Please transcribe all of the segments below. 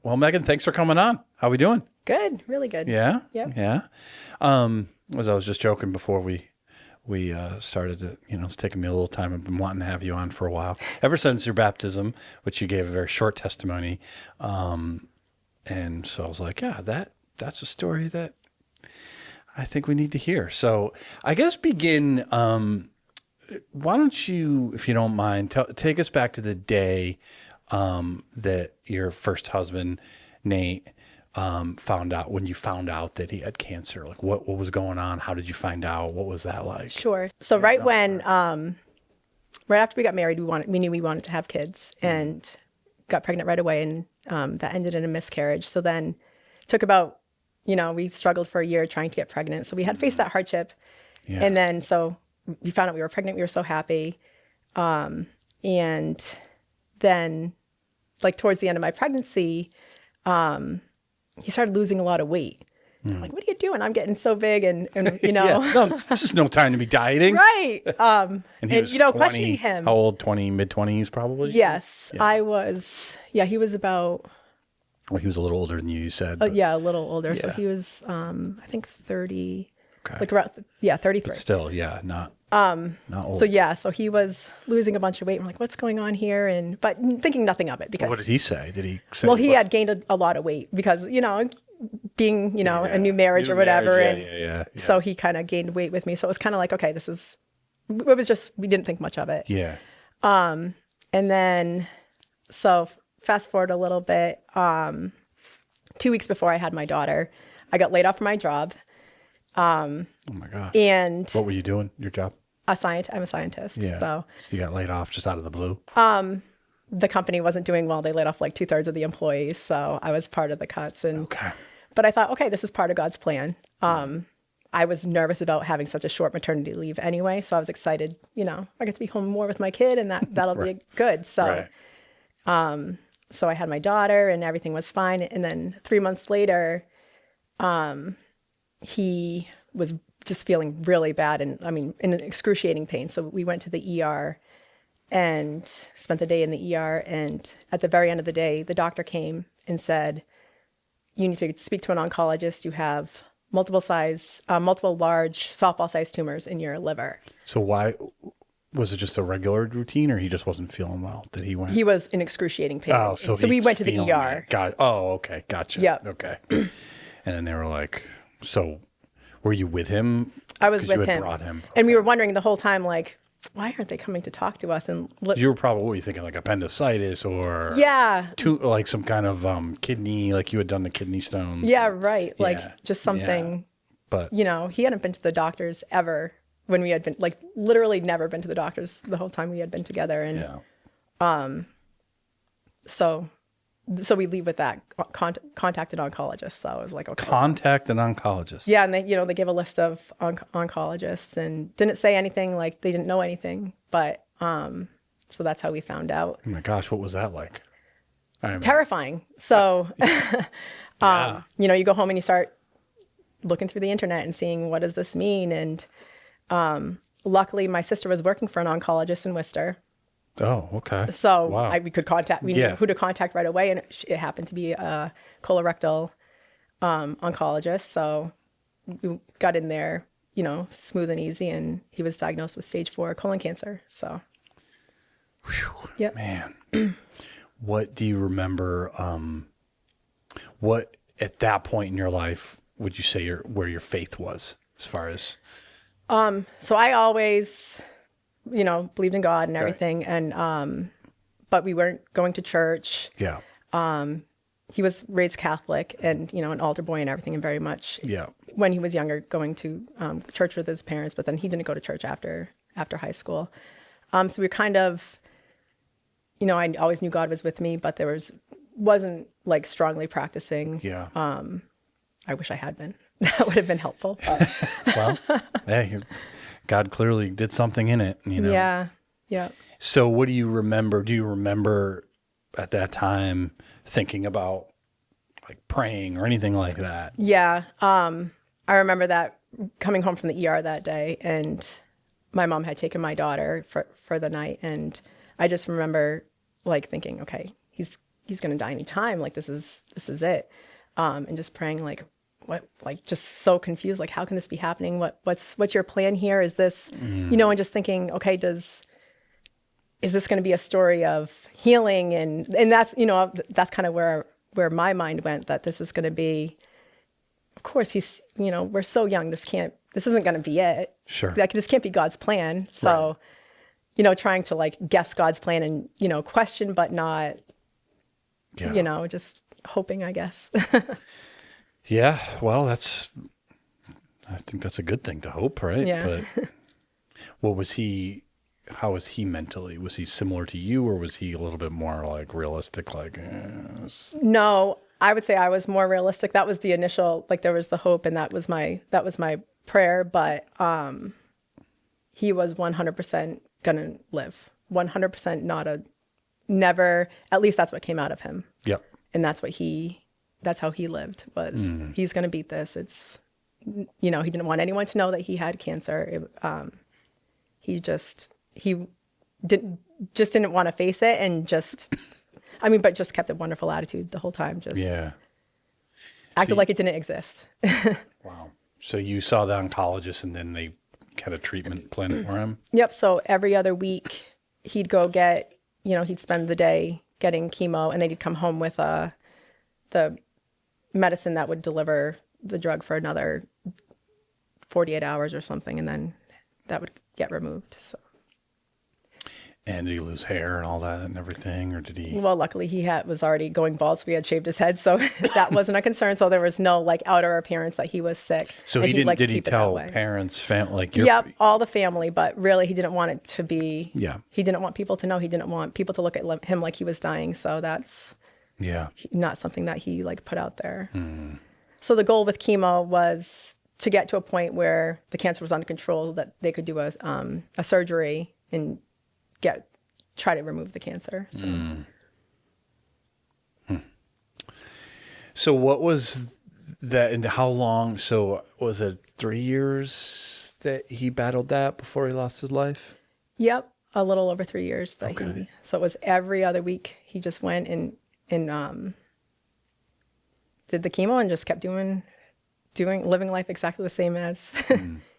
Well, Megan, thanks for coming on. How we doing? Good. Really good. Yeah. Yep. Yeah. As I was just joking before we started to, it's taken me a little time. I've been wanting to have you on for a while, ever since your baptism, which you gave a very short testimony. And so I was like, yeah, that's a story that I think we need to hear. So I guess begin. Why don't you, if you don't mind, take us back to the day that your first husband, Nate, found out, when you found out that he had cancer. Like what was going on? How did you find out? What was that like? Sure. So right after we got married, we knew we wanted to have kids and got pregnant right away, and that ended in a miscarriage. So then it took about, we struggled for a year trying to get pregnant. So we had faced that hardship. Yeah. And then so we found out we were pregnant. We were so happy. And then like towards the end of my pregnancy, he started losing a lot of weight. I'm like, what are you doing? I'm getting so big and Yeah. No, there's just no time to be dieting. Right. And he was 20, questioning him. How old? mid-20s probably? Yes. Yeah. I was, he was about. Well, he was a little older than you said. Yeah, a little older. Yeah. So he was, I think 30, okay. like around, 33. But still, yeah, not old. So he was losing a bunch of weight. I'm like, what's going on here? But thinking nothing of it because. What did he say? Did he say? Well, he had gained a lot of weight because, being, a new marriage or whatever. Yeah. So he kind of gained weight with me. So it was kind of like, okay, it was just, we didn't think much of it. Yeah. And then, so fast forward a little bit, 2 weeks before I had my daughter, I got laid off from my job. Oh my gosh. And what were you doing? Your job? I'm a scientist. Yeah. So you got laid off just out of the blue? The company wasn't doing well. They laid off like 2/3 of the employees. So I was part of the cuts. Okay. But I thought, okay, this is part of God's plan. I was nervous about having such a short maternity leave anyway. So I was excited, I get to be home more with my kid and that'll Right. be good. So, so I had my daughter and everything was fine. And then 3 months later, he was just feeling really bad and in excruciating pain. So we went to the ER and spent the day in the ER. And at the very end of the day, the doctor came and said, you need to speak to an oncologist. You have multiple large softball-sized tumors in your liver. So why was it just a regular routine, or he just wasn't feeling well? Did he went? He was in excruciating pain. Oh, so we went to the ER. Okay, gotcha. Yeah. Okay. And then they were like, so were you with him? I was 'Cause with you had him. brought him. And we were wondering the whole time, like, why aren't they coming to talk to us? And You were probably, what were you thinking, like appendicitis or like some kind of kidney, like you had done the kidney stones? Yeah, right. Like Yeah. just something. Yeah. But he hadn't been to the doctors ever when we had been, like, literally never been to the doctors the whole time we had been together. And so we leave with that, contact an oncologist. So I was like, okay. Contact an oncologist. Yeah, and they give a list of oncologists and didn't say anything, like they didn't know anything. But so that's how we found out. Oh my gosh, what was that like? Terrifying. So, Yeah. you go home and you start looking through the internet and seeing what does this mean. And luckily, my sister was working for an oncologist in Worcester. Oh, okay. So Wow. we knew who to contact right away. And it happened to be a colorectal oncologist. So we got in there, smooth and easy. And he was diagnosed with stage 4 colon cancer. So, Whew, man. What do you remember? What at that point in your life would you say where your faith was as far as? So I always, believed in God and everything. And, but we weren't going to church. Yeah. He was raised Catholic and, an altar boy and everything, and very much when he was younger going to church with his parents, but then he didn't go to church after high school. So we were kind of, I always knew God was with me, but wasn't like strongly practicing. Yeah. I wish I had been. That would have been helpful. But. Well, hey, God clearly did something in it, Yeah. Yeah. So what do you remember? Do you remember at that time thinking about like praying or anything like that? Yeah. I remember that coming home from the ER that day, and my mom had taken my daughter for the night. And I just remember like thinking, okay, he's he's going to die anytime. Like, this is it. And just praying, like, what, like, just so confused. Like, how can this be happening? What's your plan here? Is this, you know, and just thinking, okay, is this going to be a story of healing? And that's, you know, that's kind of where my mind went, that this is going to be, of course, he's, you know, we're so young. This isn't going to be it. Sure. Like, this can't be God's plan. So, Right. you know, trying to like guess God's plan and, you know, question, but not, you know, just hoping, I guess. Yeah. Well, I think that's a good thing to hope, right? Yeah. But how was he mentally? Was he similar to you, or was he a little bit more like realistic? Like, No, I would say I was more realistic. That was the initial, like, there was the hope, and that was my prayer. But he was 100% gonna live. 100% never. At least that's what came out of him. yep. And that's how he lived, was he's gonna beat this. It's, you know, he didn't want anyone to know that he had cancer. He didn't want to face it, and but just kept a wonderful attitude the whole time. Just acted like it didn't exist. Wow. So you saw the oncologist, and then they had a treatment plan for him? Yep. So every other week he'd go get, you know, he'd spend the day getting chemo, and then he'd come home with the medicine that would deliver the drug for another 48 hours or something. And then that would get removed. So. And did he lose hair and all that and everything, or did he? Well, luckily he was already going bald, so we had shaved his head, so that wasn't a concern. So there was no like outer appearance that he was sick. So he didn't. Did he tell parents, family, like? Yep, all the family, but really he didn't want it to be. Yeah. He didn't want people to know. He didn't want people to look at him like he was dying. So that's. Yeah. Not something that he like put out there. So the goal with chemo was to get to a point where the cancer was under control, that they could do a surgery and try to remove the cancer. So. So what was that, and how long? So was it 3 years that he battled that before he lost his life? Yep, a little over 3 years that Okay. So it was every other week he just went and did the chemo and just kept living life exactly the same as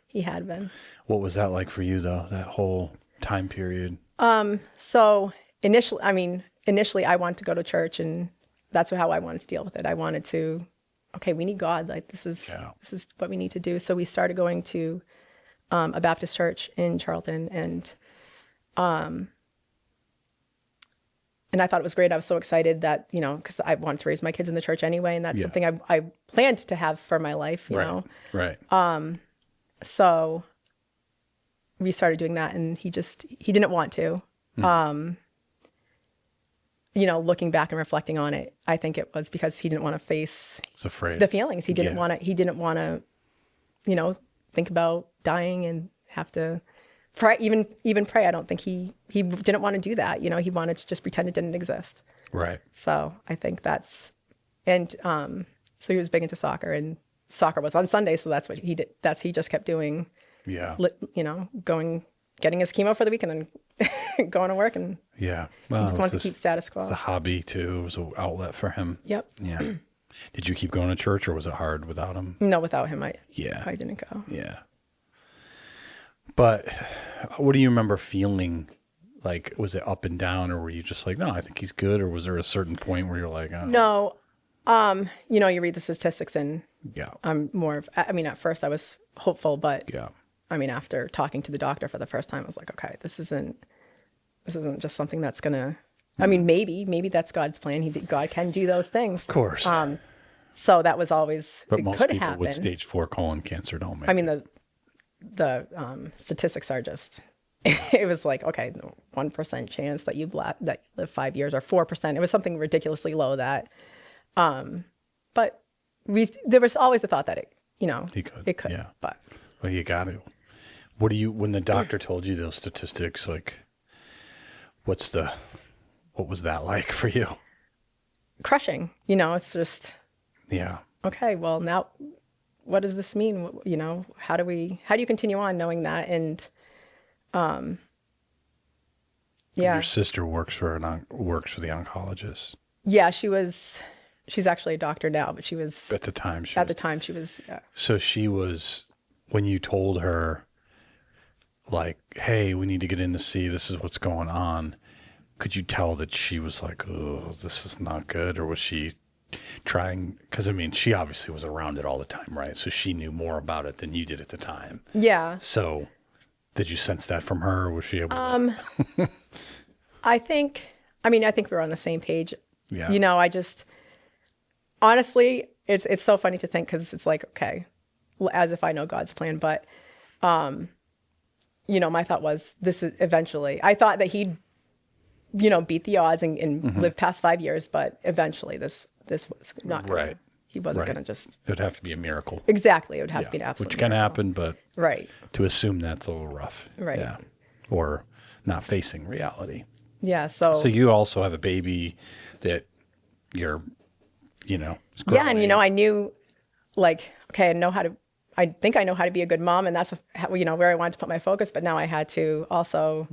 he had been. What was that like for you, though, that whole time period? So initially I wanted to go to church, and that's how I wanted to deal with it. I wanted to, okay, we need God. Like, this is what we need to do. So we started going to a Baptist church in Charlton, and I thought it was great. I was so excited that, you know, because I wanted to raise my kids in the church anyway, and that's something I planned to have for my life, you know. Right. So we started doing that, and he didn't want to. You know, looking back and reflecting on it, I think it was because he didn't want to face the feelings. He didn't want to, you know, think about dying and have to pray, even pray. I don't think he didn't want to do that. You know, he wanted to just pretend it didn't exist. Right. So I think so he was big into soccer, and soccer was on Sunday. So that's what he did. He just kept doing, Yeah. you know, getting his chemo for the week, and then going to work, and Yeah. he just wanted to keep status quo. It's a hobby too. It was an outlet for him. Yep. Yeah. Did you keep going to church, or was it hard without him? No, without him, I didn't go. Yeah. But what do you remember feeling? Like, was it up and down, or were you just like, no, I think he's good? Or was there a certain point where you're like, oh. No, you know, you read the statistics, and Yeah. I'm at first I was hopeful, but Yeah. I mean, after talking to the doctor for the first time, I was like, okay, this isn't just something that's gonna, I mean, maybe that's God's plan. God can do those things. Of course. So that was always, But it most could people happen. with stage 4 colon cancer don't make I mean, it. the statistics are just, it was like, okay, 1% chance that you live 5 years, or 4%. It was something ridiculously low that, but there was always the thought that it could, Yeah. but. Well, you got to. When the doctor told you those statistics, like, what was that like for you? Crushing, you know, it's just, Yeah. okay, well, now what does this mean? You know, how do you continue on knowing that? And, yeah. Your sister works for the oncologist. Yeah, she's actually a doctor now, but she was, At the time, at the time she was, yeah. so she was, when you told her, like, hey, we need to get in to see, this is what's going on, could you tell that she was like, oh, this is not good? Or was she trying, because I mean, she obviously was around it all the time, right? So she knew more about it than you did at the time. Yeah. So did you sense that from her? Or was she able to? I think we were on the same page. Yeah. You know, I just, honestly, it's so funny to think, because it's like, okay, as if I know God's plan. But, you know, my thought was, this is eventually, I thought that he'd, you know, beat the odds and live past 5 years, but eventually this was not gonna, Right. he wasn't Right. going to just, It would have to be a miracle. exactly. It would have to be an absolute Which can miracle. happen, but Right. to assume that's a little rough. Right. Yeah. Or not facing reality. Yeah. So So you also have a baby that you're, you know, is yeah. And, you know, growing. I knew, like, okay, I think I know how to be a good mom, and that's, you know, where I wanted to put my focus. But now I had to also,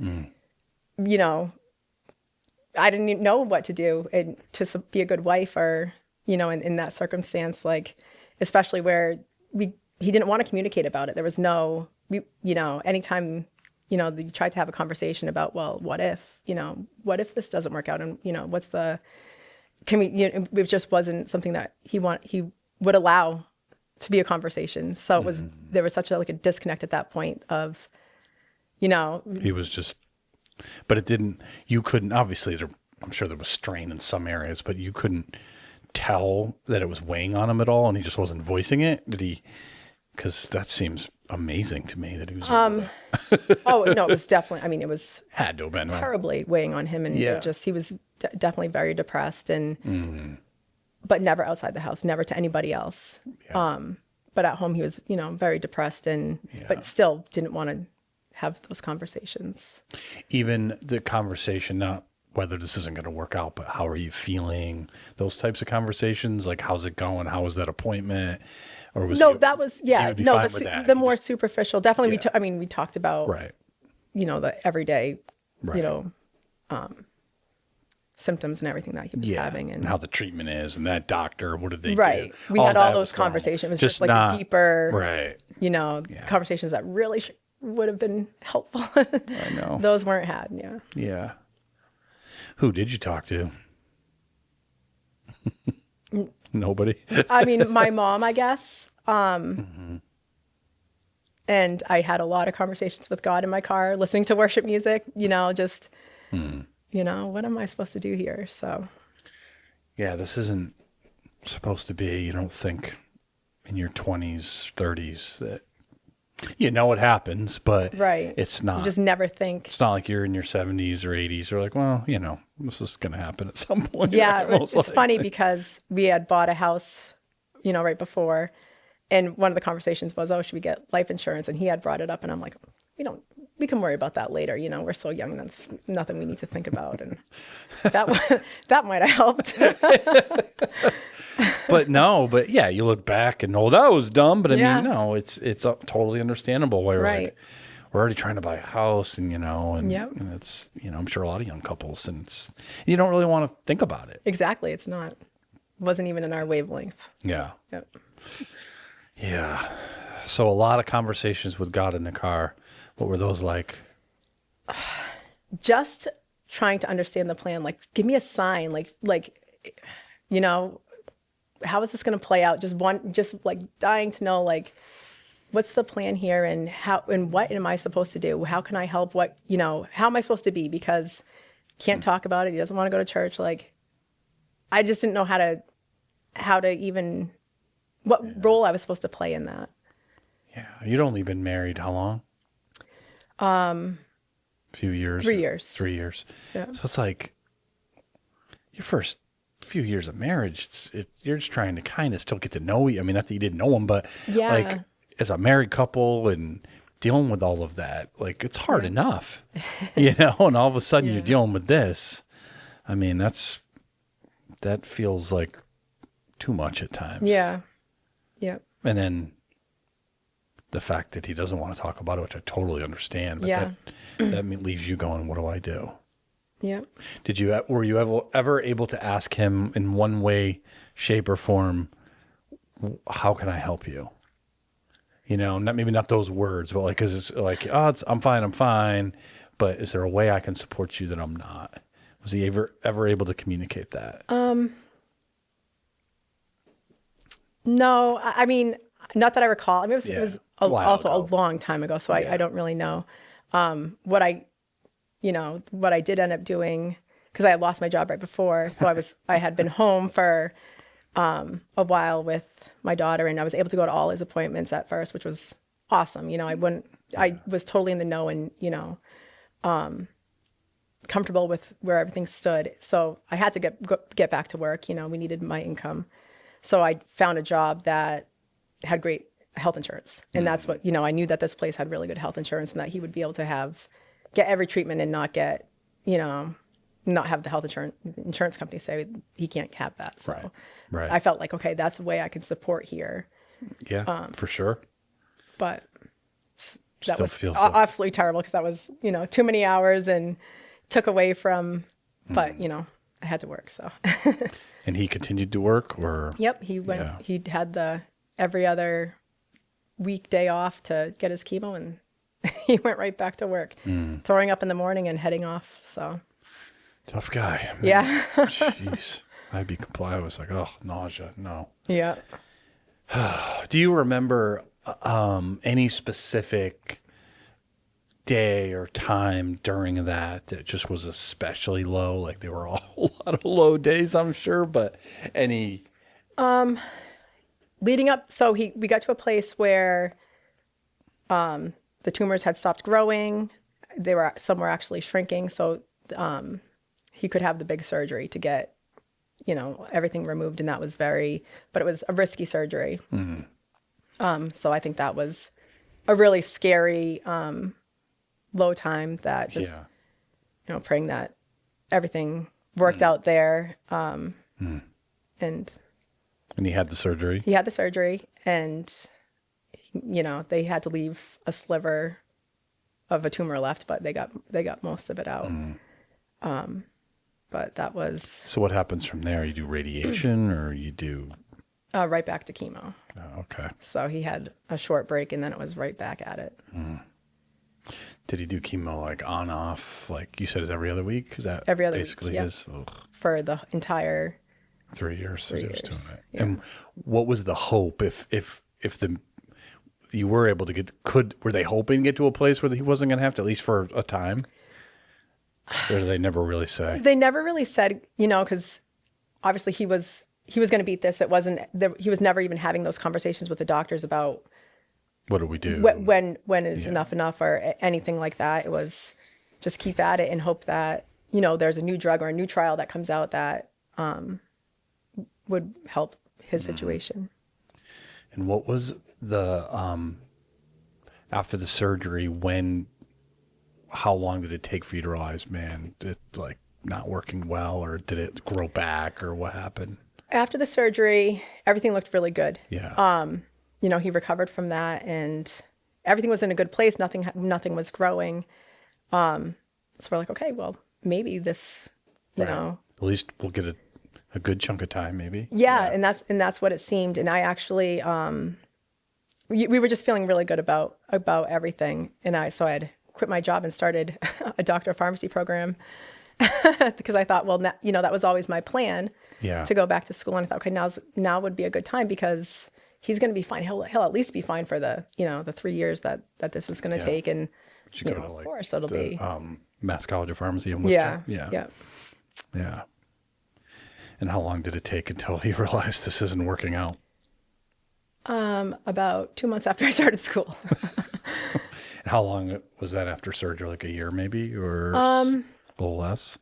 you know, I didn't even know what to do and to be a good wife, or, you know, in that circumstance, like, especially where he didn't want to communicate about it. There was no, you know, anytime, you know, you tried to have a conversation about, well, what if, you know, what if this doesn't work out? And, you know, you know, it just wasn't something that he would allow to be a conversation. So there was such a disconnect at that point of, you know. He was just, but it didn't, you couldn't, obviously, I'm sure there was strain in some areas, but you couldn't tell that it was weighing on him at all, and he just wasn't voicing it. Did he? Because that seems amazing to me that he was able to, Oh, no, it was definitely, I mean, it was had to have been, right? terribly weighing on him. And Yeah. he was definitely very depressed, and, but never outside the house, never to anybody else. Yeah. But at home he was, you know, very depressed, and, but still didn't want to have those conversations. Even the conversation, not whether this isn't going to work out, but how are you feeling? Those types of conversations, like how's it going? How was that appointment? Or was No, he- that was, he yeah, would be no, fine with that. the He more just- superficial, definitely. Yeah. We talked about, right, you know, the everyday, right. you know, symptoms and everything that he was having, and how the treatment is, and that doctor, what did they right. do? We had all that those was going on. conversations. It was just like not, deeper, right. you know, conversations that really would have been helpful. I know. Those weren't had. Yeah. Yeah. Who did you talk to? Nobody. I mean, my mom, I guess. And I had a lot of conversations with God in my car, listening to worship music, you know, just, you know, what am I supposed to do here? So. Yeah, this isn't supposed to be, you don't think in your 20s, 30s that, you know, it happens, but Right. it's not. You just never think. It's not like you're in your 70s or 80s. You're like, well, you know, this is going to happen at some point. Yeah, right? Most it's likely. funny because we had bought a house, you know, right before. And one of the conversations was, oh, should we get life insurance? And he had brought it up. And I'm like, we can worry about that later. You know, we're so young. That's nothing we need to think about. And that might have helped. But yeah, you look back and, oh, that was dumb. But I Yeah. mean, no, it's totally understandable why we're Right. like, we're already trying to buy a house and, you know, and, Yep. and it's, you know, I'm sure a lot of young couples, and you don't really want to think about it. Exactly. It's not. Wasn't even in our wavelength. Yeah. Yep. Yeah. So a lot of conversations with God in the car. What were those like? Just trying to understand the plan. Like, give me a sign. Like, you know, how is this going to play out? Just like dying to know, like, what's the plan here, and how, and what am I supposed to do? How can I help? What, you know, how am I supposed to be? Because can't talk about it. He doesn't want to go to church. Like, I just didn't know how to even, what role I was supposed to play in that. Yeah. You'd only been married how long? Few years. 3 years. 3 years. Yeah. So it's like your first few years of marriage, you're just trying to kind of still get to know you. I mean, not that you didn't know him, but Yeah. like as a married couple and dealing with all of that, like it's hard enough, you know, and all of a sudden you're dealing with this. I mean, that feels like too much at times. Yeah. Yep. And then the fact that he doesn't want to talk about it, which I totally understand, but Yeah. that leaves you going, what do I do? Yeah. Were you ever able to ask him in one way, shape, or form, how can I help you? You know, maybe not those words, but like, cause it's like, oh, I'm fine. But is there a way I can support you that I'm not? Was he ever able to communicate that? No, I mean, not that I recall. I mean, it was also ago. a long time ago, so I don't really know. What I did end up doing, because I had lost my job right before, so I had been home for a while with my daughter, and I was able to go to all his appointments at first, which was awesome. You know, I was totally in the know and, comfortable with where everything stood. So I had to get back to work. You know, we needed my income. So I found a job that had great health insurance. And that's what, I knew that this place had really good health insurance and that he would be able to get every treatment and not get, not have the health insurance company say he can't have that. So right. I felt like, okay, that's a way I can support here. Yeah, for sure. But that Still was feels absolutely terrible because that was, too many hours and took away from, but, I had to work. So. And he continued to work or? Yep. He went, he had every other weekday off to get his chemo and he went right back to work, throwing up in the morning and heading off. So. Tough guy. Man. Yeah. Jeez. I was like, oh, nausea. No. Yeah. Do you remember any specific day or time during that just was especially low? Like there were a whole lot of low days, I'm sure, but any leading up, so we got to a place where the tumors had stopped growing. Some were actually shrinking, so he could have the big surgery to get everything removed, and that was but it was a risky surgery. So I think that was a really scary low time that just, praying that everything worked out there. And he had the surgery? He had the surgery and, they had to leave a sliver of a tumor left, but they got most of it out. But that was... So what happens from there? You do radiation or you do... right back to chemo. Oh, okay. So he had a short break and then it was right back at it. Did he do chemo like on, off, like you said, is every other week? Is that every other basically week? Yep. His? For the entire 3 years. 3 he was years. doing it. Yeah. And what was the hope if you were able to were they hoping to get to a place where he wasn't going to have to, at least for a time? Or did they never really say? They never really said, because obviously he was going to beat this. It wasn't, he was never even having those conversations with the doctors about what do we do? When is enough or anything like that. It was just keep at it and hope that, there's a new drug or a new trial that comes out that would help his situation. And what was the, after the surgery, how long did it take for you to realize, man, it's like not working well, or did it grow back, or what happened? After the surgery, everything looked really good. Yeah. He recovered from that and everything was in a good place. Nothing was growing. So we're like, okay, well, maybe this, At least we'll get a good chunk of time, maybe. Yeah. And that's what it seemed. And I actually, we were just feeling really good about everything. And so I had quit my job and started a doctor of pharmacy program because I thought, well, that was always my plan to go back to school. And I thought, okay, now would be a good time because he's going to be fine. He'll at least be fine for the 3 years that this is going to take. And of course it'll be Mass College of Pharmacy in Worcester. Yeah. And how long did it take until he realized this isn't working out? About 2 months after I started school. How long was that after surgery? Like a year maybe, or a little less?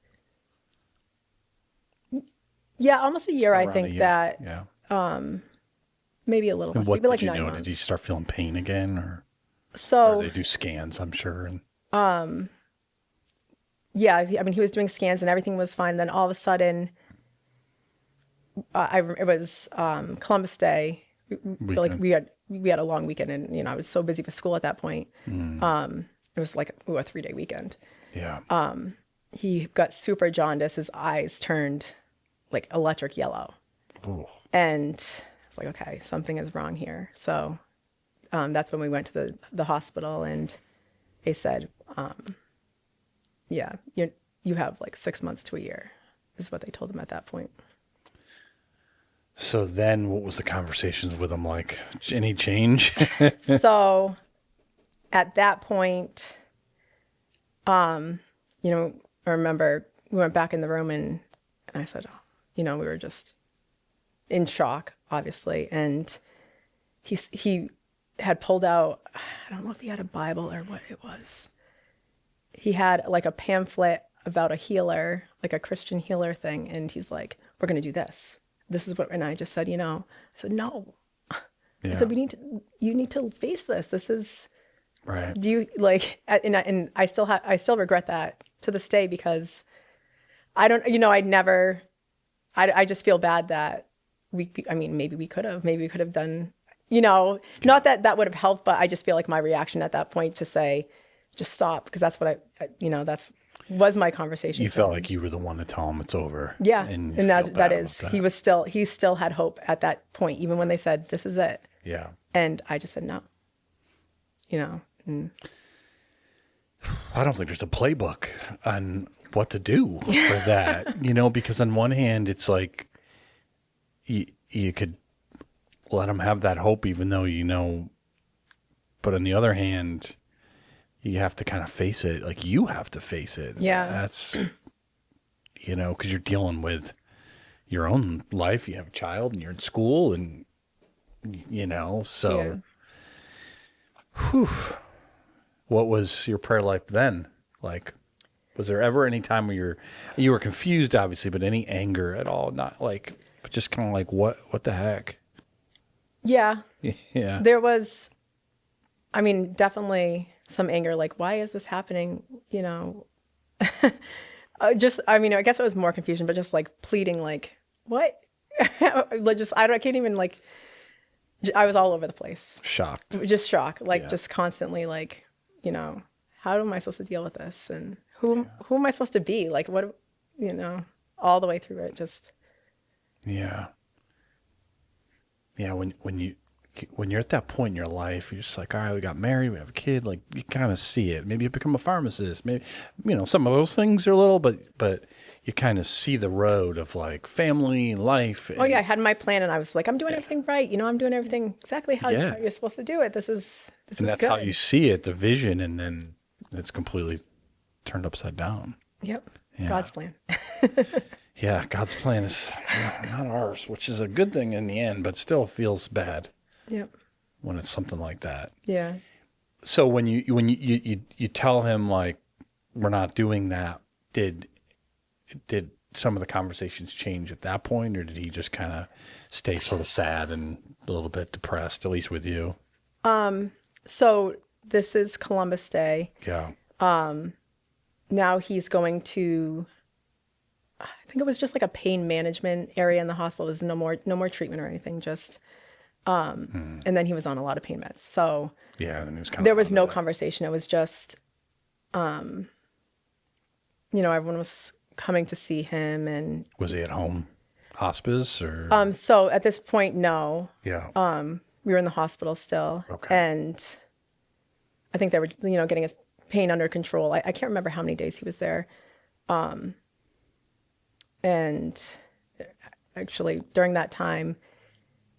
Yeah, almost a year. Around I think a year. that. Yeah. Maybe a little less. What maybe like did you 9 know? months. Did you start feeling pain again, or they do scans? I'm sure. And yeah, I mean, he was doing scans and everything was fine. And then all of a sudden, it was Columbus Day. We had a long weekend, and I was so busy with school at that point. It was like a 3-day weekend. Yeah. he got super jaundice. His eyes turned like electric yellow. Ooh. And I was like, okay, something is wrong here. So that's when we went to the hospital, and they said, yeah, you have like 6 months to a year, is what they told him at that point. So then what was the conversations with him like? Any change? So at that point, you know, I remember we went back in the room, and I said, oh, you know, we were just in shock, obviously. And he had pulled out, I don't know if he had a Bible or what it was. He had like a pamphlet about a healer, like a Christian healer thing. And he's like, we're going to do this. This is what, and I just said, you know, I said, no. Yeah. I said, you need to face this. This is, Right. do you like, and I still regret that to this day, because I don't, you know, I just feel bad that maybe we could have done, you know, not that that would have helped, but I just feel like my reaction at that point to say, just stop, because that's what was my conversation. You felt like you were the one to tell him it's over. Yeah. And that is, he still had hope at that point, even when they said, this is it. Yeah. And I just said, no, you know. I don't think there's a playbook on what to do for that, you know, because on one hand, it's like you could let him have that hope, even though, you know, but on the other hand, you have to kind of face it. Like, you have to face it. Yeah. That's, you know, because you're dealing with your own life. You have a child and you're in school, and, you know, so, whew. What was your prayer life then? Like, was there ever any time where you were confused, obviously, but any anger at all? Not like, but just kind of like, what the heck? Yeah. Yeah. There was, I mean, definitely some anger, like, why is this happening? You know, I guess it was more confusion, but just like pleading, like, what? Like, I can't even, like, I was all over the place. Shocked. Just shock, like, just constantly, like, you know, how am I supposed to deal with this? And who am I supposed to be? Like, what, you know, all the way through it, just. Yeah. Yeah. When you're at that point in your life, you're just like, all right, we got married, we have a kid. Like, you kind of see it. Maybe you become a pharmacist. Maybe, you know, some of those things are a little, but you kind of see the road of like family and life. Oh yeah, I had my plan, and I was like, I'm doing everything right. You know, I'm doing everything exactly how you're supposed to do it. This is that's good. how you see it, the vision, and then it's completely turned upside down. Yep. Yeah. God's plan. Yeah, God's plan is not ours, which is a good thing in the end, but still feels bad. Yep. When it's something like that. Yeah. So when you tell him, like, we're not doing that, did some of the conversations change at that point, or did he just kind of stay sort of sad and a little bit depressed, at least with you? So this is Columbus Day. Yeah. Now he's going to, I think it was just like a pain management area in the hospital. It was no more treatment or anything, just, and then he was on a lot of pain meds. So yeah, and it was kind there was no conversation. It was just, you know, everyone was coming to see him, and was he at home hospice or? So at this point, no. Yeah. We were in the hospital still. Okay. And I think they were, you know, getting his pain under control. I can't remember how many days he was there. And actually during that time,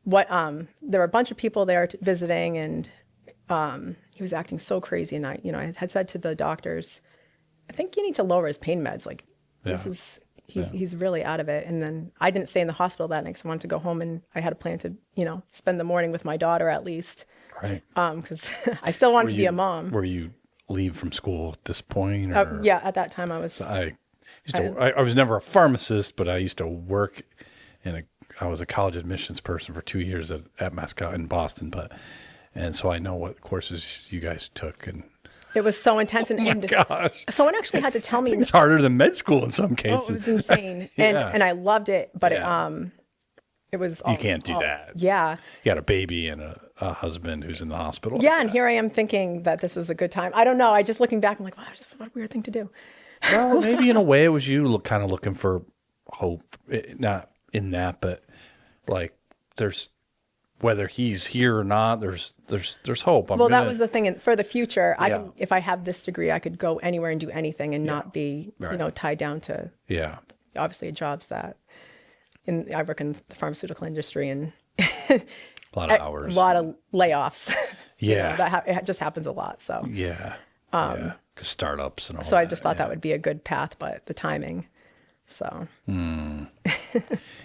there were a bunch of people there visiting, and he was acting so crazy. And I had said to the doctors, I think you need to lower his pain meds. Like, he's really out of it. And then I didn't stay in the hospital that night because I wanted to go home, and I had a plan to, you know, spend the morning with my daughter at least. Right. Because I still wanted to be a mom. Were you leave from school at this point? Yeah, at that time I was. I was never a pharmacist, but I used to work I was a college admissions person for 2 years at Mascot in Boston, and so I know what courses you guys took, and it was so intense. And gosh, someone actually had to tell me it's harder than med school in some cases. Oh, it was insane. Yeah. And I loved it, but it was you can't do that. Yeah. You got a baby and a husband who's in the hospital. Yeah, and here I am thinking that this is a good time. I don't know. I just looking back, I'm like, wow, what a weird thing to do. Well, maybe in a way it was you kind of looking for hope. Not in that, but like there's whether he's here or not, there's hope. Well, that was the thing. For the future, I Yeah. can, if I have this degree, I could go anywhere and do anything and not be, Right. tied down to Yeah. obviously jobs that. I work in the pharmaceutical industry and A lot of hours. a lot of layoffs. Yeah. It just happens a lot. So, Yeah. Yeah. 'Cause startups and all so I that, just thought yeah. that would be a good path, but the timing. So,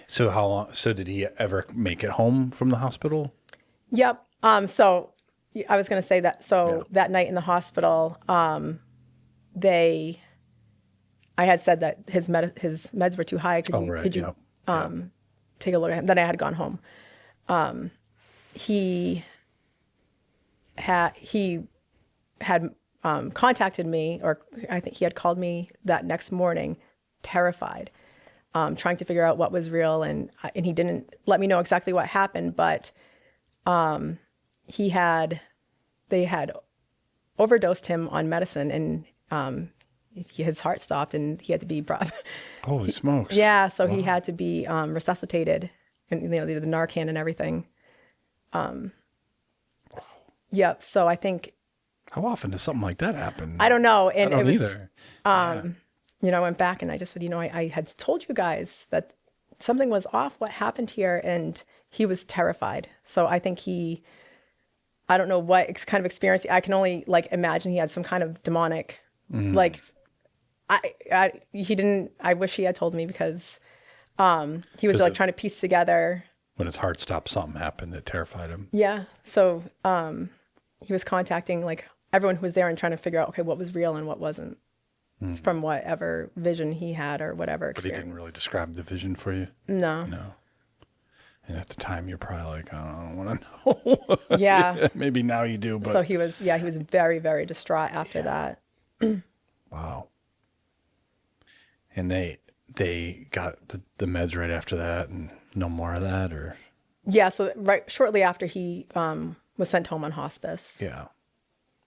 So how long? So did he ever make it home from the hospital? yep. So I was going to say that. So Yeah. that night in the hospital, I had said that his meds were too high. Could Oh, you, right. could you Yeah. take a look at him? Then I had gone home. He had contacted me, or I think he had called me that next morning, terrified, trying to figure out what was real, and he didn't let me know exactly what happened, but they had overdosed him on medicine, and his heart stopped, and he had to be brought. Holy smokes. Yeah, so he had to be resuscitated, and the Narcan and everything. Yep. So I think How often does something like that happen? I don't know, and I don't it was either. I went back and I just said, I had told you guys that something was off. What happened here? And he was terrified. So I think I don't know what kind of experience. I can only imagine he had some kind of demonic, he didn't. I wish he had told me because he was trying to piece together. When his heart stopped, something happened that terrified him. Yeah. So he was contacting everyone who was there and trying to figure out, okay, what was real and what wasn't from whatever vision he had or whatever But he experience. didn't really describe the vision for you? No. No. And at the time, you're probably like, I don't want to know. Yeah. Maybe now you do, but So he was very, very distraught after that. wow. And they got the meds right after that, and no more of that, or Yeah. So shortly after he was sent home on hospice. yeah.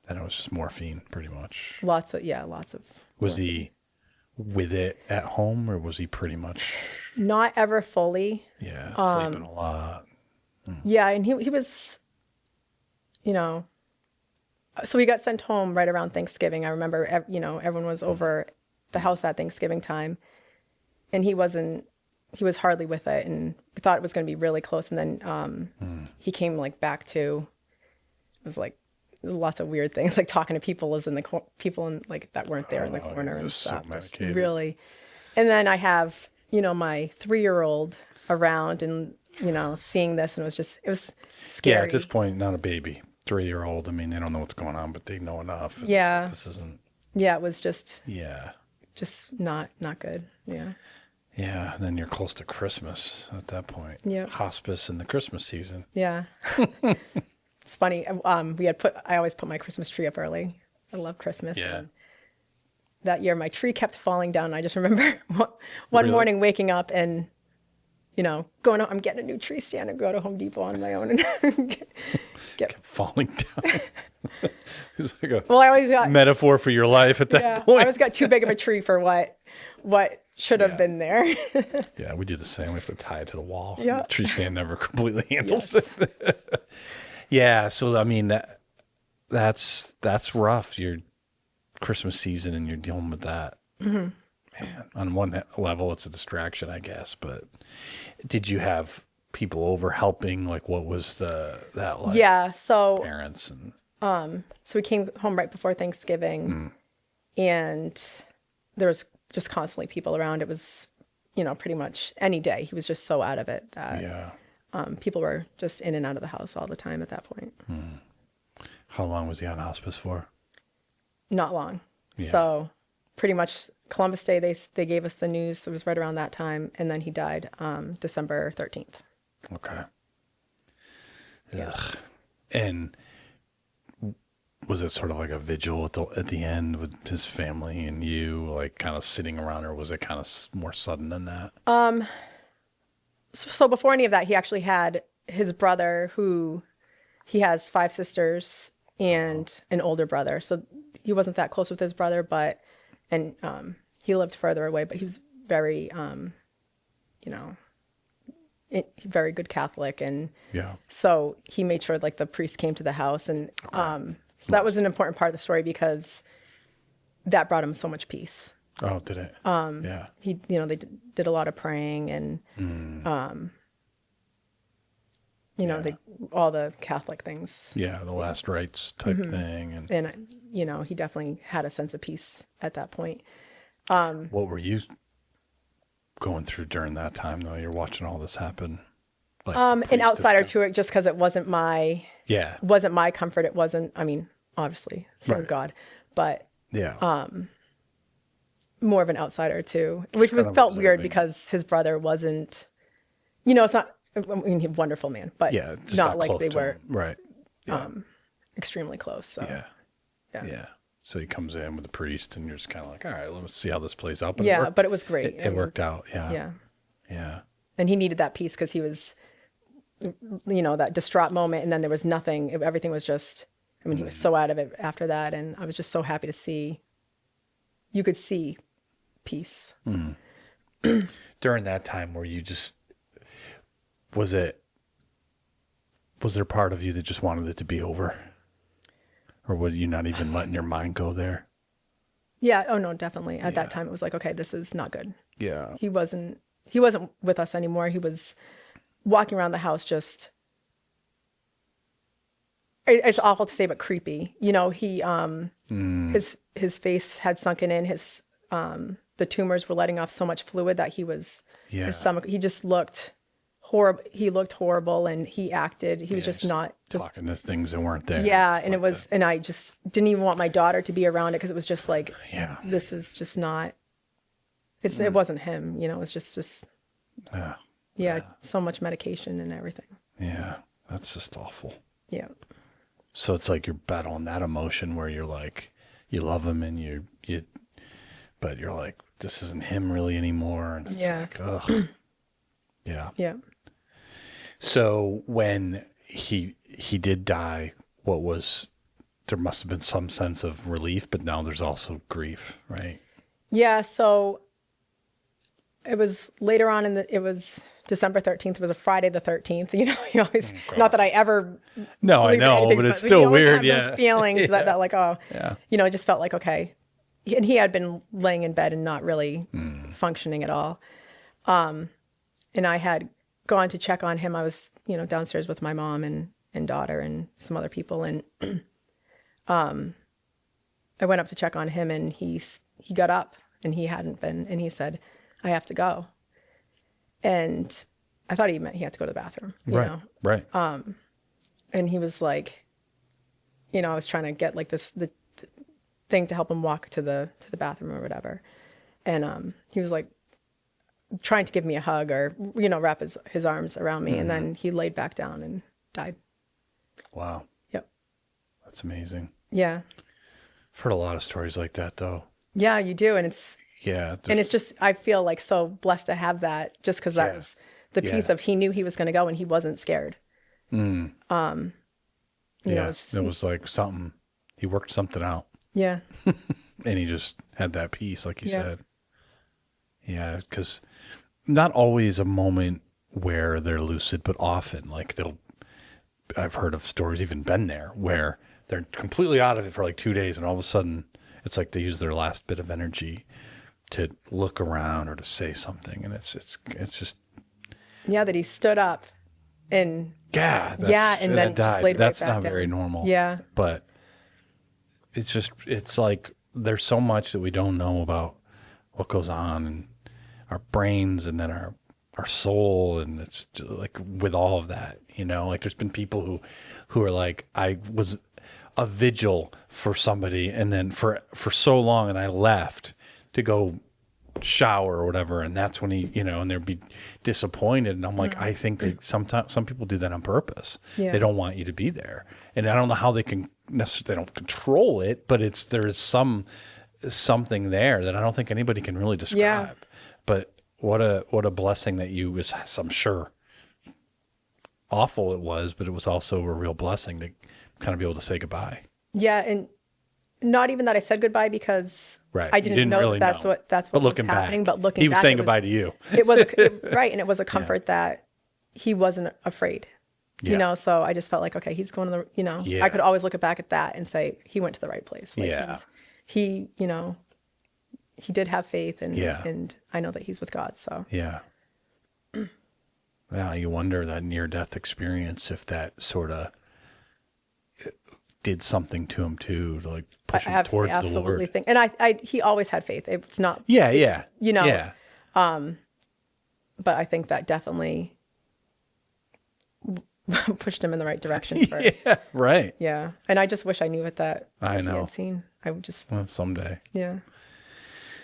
And it was just morphine, pretty much. Lots of. Was he with it at home, or was he pretty much Not ever fully. sleeping a lot? Yeah. And he was, so he got sent home right around Thanksgiving. I remember, everyone was over the house at Thanksgiving time, and he was hardly with it, and we thought it was going to be really close. And then he came back to, it was lots of weird things, talking to people people that weren't there in the corner and just so stuff. Just medicated. really. And then I have, my 3-year-old around and, seeing this, and it was scary. Yeah, at this point, not a baby, 3-year-old. I mean, they don't know what's going on, but they know enough. It's Yeah. like, this isn't. Yeah, it was just not good. Yeah. Yeah. Then you're close to Christmas at that point. Yeah. Hospice in the Christmas season. Yeah. It's funny. I always put my Christmas tree up early. I love Christmas. Yeah. And that year, my tree kept falling down. I just remember one Really? morning waking up and, going out, I'm getting a new tree stand and go to Home Depot on my own and get. Falling down. It's like a Well, I always got. metaphor for your life at that Yeah, I point. always got too big of a tree for what should have Yeah. been there. Yeah, we do the same. We have to tie it to the wall. Yeah. The tree stand never completely handles Yes. it. Yeah, so I mean that's rough. Your Christmas season and you're dealing with that. Mm-hmm. Man, on one level, it's a distraction, I guess. But did you have people over helping? Like, what was that like? Yeah. So Parents and we came home right before Thanksgiving, and there was just constantly people around. It was, pretty much any day. He was just so out of it that yeah. people were just in and out of the house all the time at that point. How long was he on hospice for? Not long. Yeah. So pretty much Columbus Day, they gave us the news. It was right around that time. And then he died December 13th. Okay. Yeah. Ugh. And was it sort of like a vigil at the end with his family and you, like kind of sitting around, or was it kind of more sudden than that? So before any of that, he actually had his brother, who he has 5 sisters and an older brother. So he wasn't that close with his brother, but and he lived further away, but he was very, you know, very good Catholic, and Yeah. so he made sure like the priest came to the house, and so that was an important part of the story because that brought him so much peace. Oh, did it? Yeah. He, you know, they did a lot of praying, and you know, all the Catholic things. Yeah, the last rites type thing. And you know, he definitely had a sense of peace at that point. What were you going through during that time, though? You're watching all this happen. Like An outsider to it, just because it wasn't my comfort. It wasn't. I mean, obviously, son of God, but more of an outsider too, which felt weird because his brother wasn't. You know, it's not. I mean, he's a wonderful man, but just not like they to were him. Right. extremely close. So Yeah. So he comes in with the priest, and you're just kind of like, all right, let's see how this plays out. But but it was great. It worked out. Yeah. And he needed that peace because he was, you know, that distraught moment, and then there was nothing. Everything was just. I mean, he was so out of it after that, and I was just so happy to see. You could see peace. During that time, where you just was there part of you that just wanted it to be over, or were you not even letting your mind go there? Yeah. Oh no, definitely. At that time, it was like, okay, this is not good. Yeah. He wasn't with us anymore. He was walking around the house just. It's awful to say, but creepy. You know, he his face had sunken in. His the tumors were letting off so much fluid that his stomach. He just looked horrible. He looked horrible, and he acted. He was just not talking to things that weren't there. Yeah, and it was, and I just didn't even want my daughter to be around it because it was just like, this is just not. It wasn't him. You know, it was just so much medication and everything. Yeah, that's just awful. Yeah. So it's like you're battling that emotion where you're like, you love him and you, but you're like, this isn't him really anymore. And it's like, ugh. Yeah. Yeah. So when he did die, there must have been some sense of relief, but now there's also grief, right? Yeah. So it was later on it was December 13th. It was a Friday the 13th. You know, you always, not that I ever. No, I know, anything, but it's still weird. Those feelings that like, you know, it just felt like, okay. And he had been laying in bed and not really functioning at all. And I had gone to check on him. I was, you know, downstairs with my mom and daughter and some other people. And I went up to check on him, and he got up, and he hadn't been. And he said, I have to go. And I thought he meant he had to go to the bathroom, you know? Right. And he was like, you know, I was trying to get like the thing to help him walk to the bathroom or whatever. And he was like trying to give me a hug or, you know, wrap his arms around me. And then he laid back down and died. Wow. Yep. That's amazing. Yeah. I've heard a lot of stories like that, though. Yeah, you do. And it's just, I feel like so blessed to have that, just because that was the piece of, he knew he was going to go and he wasn't scared. You know, it was like something, he worked something out. Yeah. And he just had that peace, like you said. Yeah, because not always a moment where they're lucid, but often, like I've heard of stories, even been there, where they're completely out of it for like 2 days, and all of a sudden, it's like they use their last bit of energy to look around or to say something, and it's just that he stood up and and then died. just laid That's right back not very normal. Yeah, but it's like there's so much that we don't know about what goes on in our brains and then our soul, and it's just like with all of that, you know, like there's been people who are like, I was a vigil for somebody, and then for so long, and I left to go shower or whatever, and that's when he, you know, and they'd be disappointed, and I'm like, I think that sometimes some people do that on purpose. They don't want you to be there, and I don't know how they can necessarily, they don't control it, but there's something there that I don't think anybody can really describe. But what a blessing that you was, I'm sure awful it was, but it was also a real blessing to kind of be able to say goodbye. Yeah, and Not even that I said goodbye, because Right. I You didn't didn't know really that's know. what But was looking happening. back, But looking he was back, saying it was, goodbye to you. it was right, and it was a comfort that he wasn't afraid. Yeah. You know, so I just felt like, okay, he's going to the, you know, Yeah. I could always look back at that and say he went to the right place. Like Yeah. he, you know, he did have faith, and Yeah. and I know that he's with God. So Yeah. Well, you wonder that near-death experience, if that sort of did something to him too, to like push him towards the absolutely Lord. think, and he always had faith. It's not, Yeah, yeah. you know, Yeah. but I think that definitely pushed him in the right direction for, Yeah, right. yeah. And I just wish I knew what that I he know. had seen. I would just, Well, someday. yeah.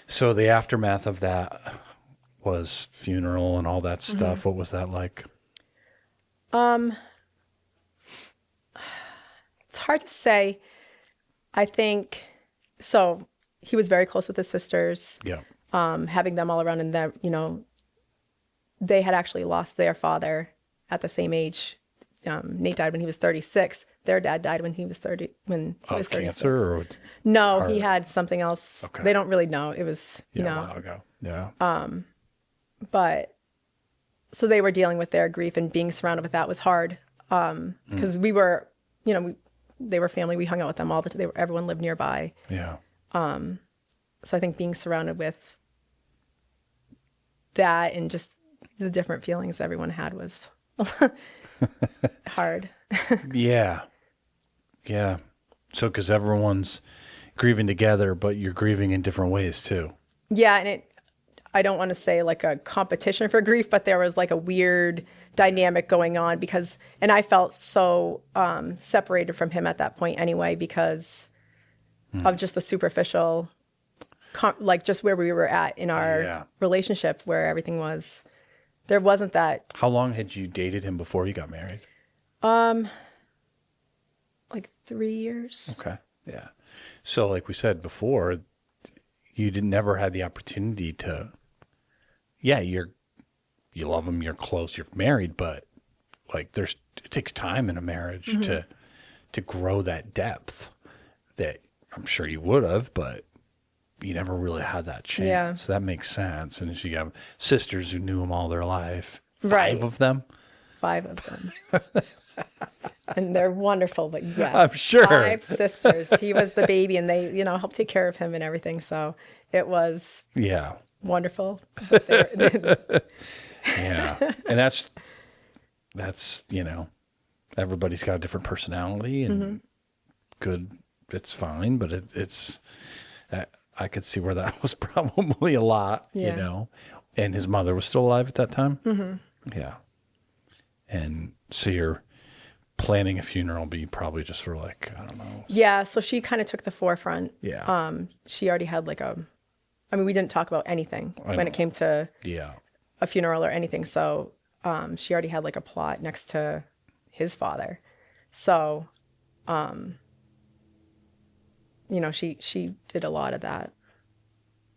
So the aftermath of that was funeral and all that stuff. What was that like? It's hard to say. I think, so he was very close with his sisters, Yeah. having them all around, and them, you know, they had actually lost their father at the same age. Nate died when he was 36. Their dad died when he was 30, when he was 36. Cancer or No, heart? he had something else. Okay. They don't really know. It was, you a know, while ago. Yeah. but so they were dealing with their grief, and being surrounded with that was hard. Because we were, you know, they were family. We hung out with them all the time. Everyone lived nearby. Yeah. So I think being surrounded with that and just the different feelings everyone had was hard. Yeah. Yeah. So, because everyone's grieving together, but you're grieving in different ways too. Yeah, and I don't want to say like a competition for grief, but there was like a weird dynamic going on, because, and I felt so separated from him at that point anyway, because of just the superficial, like just where we were at in our relationship, where everything was, there wasn't that. How long had you dated him before you got married? Like 3 years. Okay. Yeah. So, like we said before, you never had the opportunity to, you love him, you're close, you're married, but like it takes time in a marriage to grow that depth that I'm sure you would have, but you never really had that chance. Yeah. So that makes sense. And you have sisters who knew him all their life, Right. 5 of them. 5 of them. And they're wonderful, but yes. I'm sure. 5 sisters. He was the baby, and they, you know, helped take care of him and everything. So it was Yeah. wonderful. Yeah. And that's, you know, everybody's got a different personality, and good, it's fine, but it's, I could see where that was probably a lot, you Yeah. know. And his mother was still alive at that time? Mm-hmm. Yeah. And so you're planning a funeral, but you probably just were like, I don't know. Yeah, so she kind of took the forefront. Yeah. She already had like we didn't talk about anything when know. it came to Yeah. a funeral or anything. So she already had like a plot next to his father. So, you know, she did a lot of that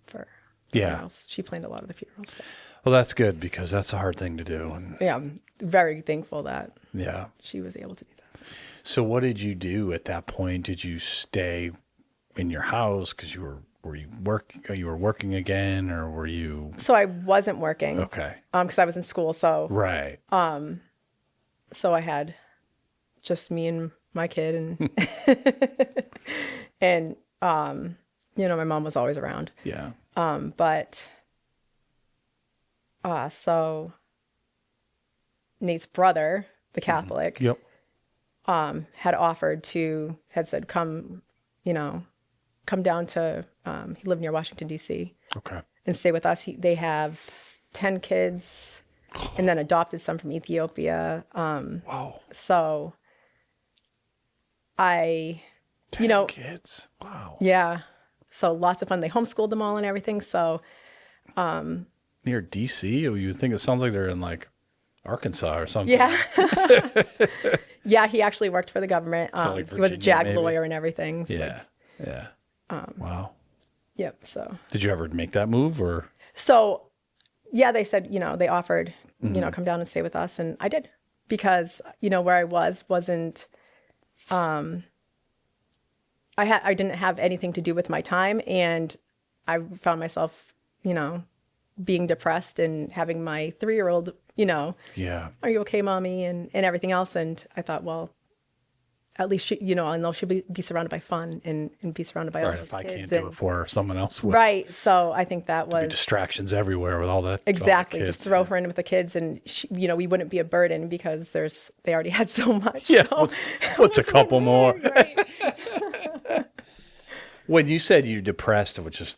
for funerals. She planned a lot of the funeral stuff. Well, that's good, because that's a hard thing to do. And Yeah, I'm very thankful that yeah. she was able to do that. So what did you do at that point? Did you stay in your house because you were working again, or were you? So I wasn't working. Okay. Because I was in school. So Right. so I had just me and my kid, and and you know, my mom was always around. Yeah. But so Nate's brother, the Catholic, Yep. had said, come down to, he lived near Washington, D.C. Okay. and stay with us. They have 10 kids and then adopted some from Ethiopia. Wow. So 10 you know, kids. Wow. yeah. So lots of fun. They homeschooled them all and everything. So Near DC? You think it sounds like they're in like Arkansas or something. yeah. Yeah, he actually worked for the government. So, like, he was a Virginia, JAG maybe? lawyer and everything. So, Yeah. Yeah. Wow. Yep. So Did you ever make that move, or? yeah, they said, you know, they offered, you know, come down and stay with us. And I did, because, you know, where I wasn't, I didn't have anything to do with my time, and I found myself, being depressed and having my 3-year-old, Yeah. are you okay, mommy? And everything else. And I thought, well, at least I know she'll be surrounded by fun and be surrounded by all Right. those If I kids. can't do it for her, someone else will. Right. So I think that was Distractions everywhere with all that. exactly all the just kids. throw her in with the kids, and we wouldn't be a burden because they already had so much. Yeah. So. What's a couple more? Right. When you said you're depressed, which is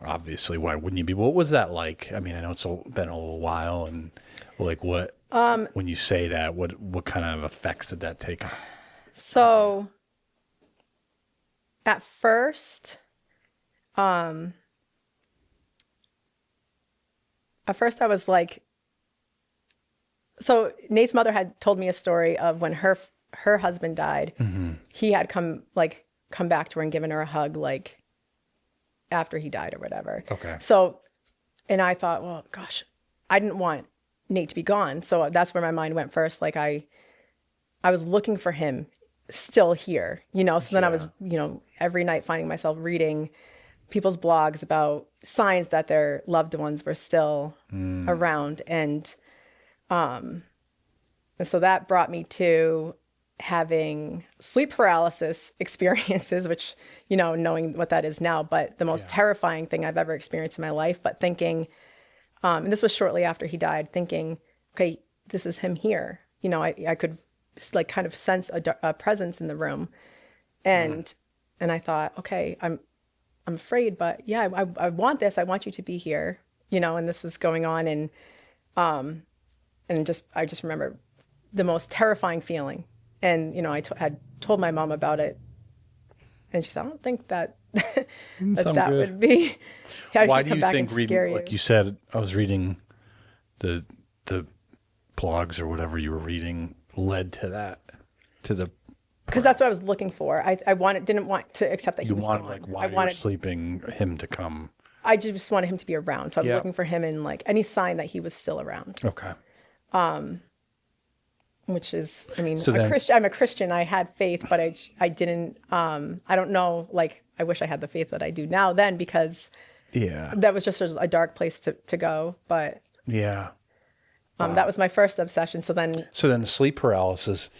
obviously why wouldn't you be? What was that like? I mean, I know it's been a little while, and like what? When you say that, what kind of effects did that take on? So at first, I was like, so Nate's mother had told me a story of when her husband died. Mm-hmm. He had come back to her and given her a hug, like after he died or whatever. Okay. So, and I thought, well, gosh, I didn't want Nate to be gone. So that's where my mind went first. Like I was looking for him still here, so then I was, every night finding myself reading people's blogs about signs that their loved ones were still around. And so that brought me to having sleep paralysis experiences, which, knowing what that is now, but the most terrifying thing I've ever experienced in my life. But thinking, and this was shortly after he died, thinking, okay, this is him here. I could like kind of sense a presence in the room. And I thought, okay, I'm afraid, but yeah, I want this. I want you to be here, and this is going on. And I just remember the most terrifying feeling. And, I had told my mom about it, and she said, I don't think that that would be. Why do you think reading, like you said, I was reading the blogs or whatever you were reading led to that, because that's what I was looking for. I didn't want to accept that he was gone. Like while you were sleeping, him to come. I just wanted him to be around. So I was looking for him in like any sign that he was still around. Okay. Which is, I mean, So I'm a Christian. I had faith, but I didn't, I don't know, like, I wish I had the faith that I do now then, because that was just a dark place to go. But yeah, that was my first obsession. So then the sleep paralysis,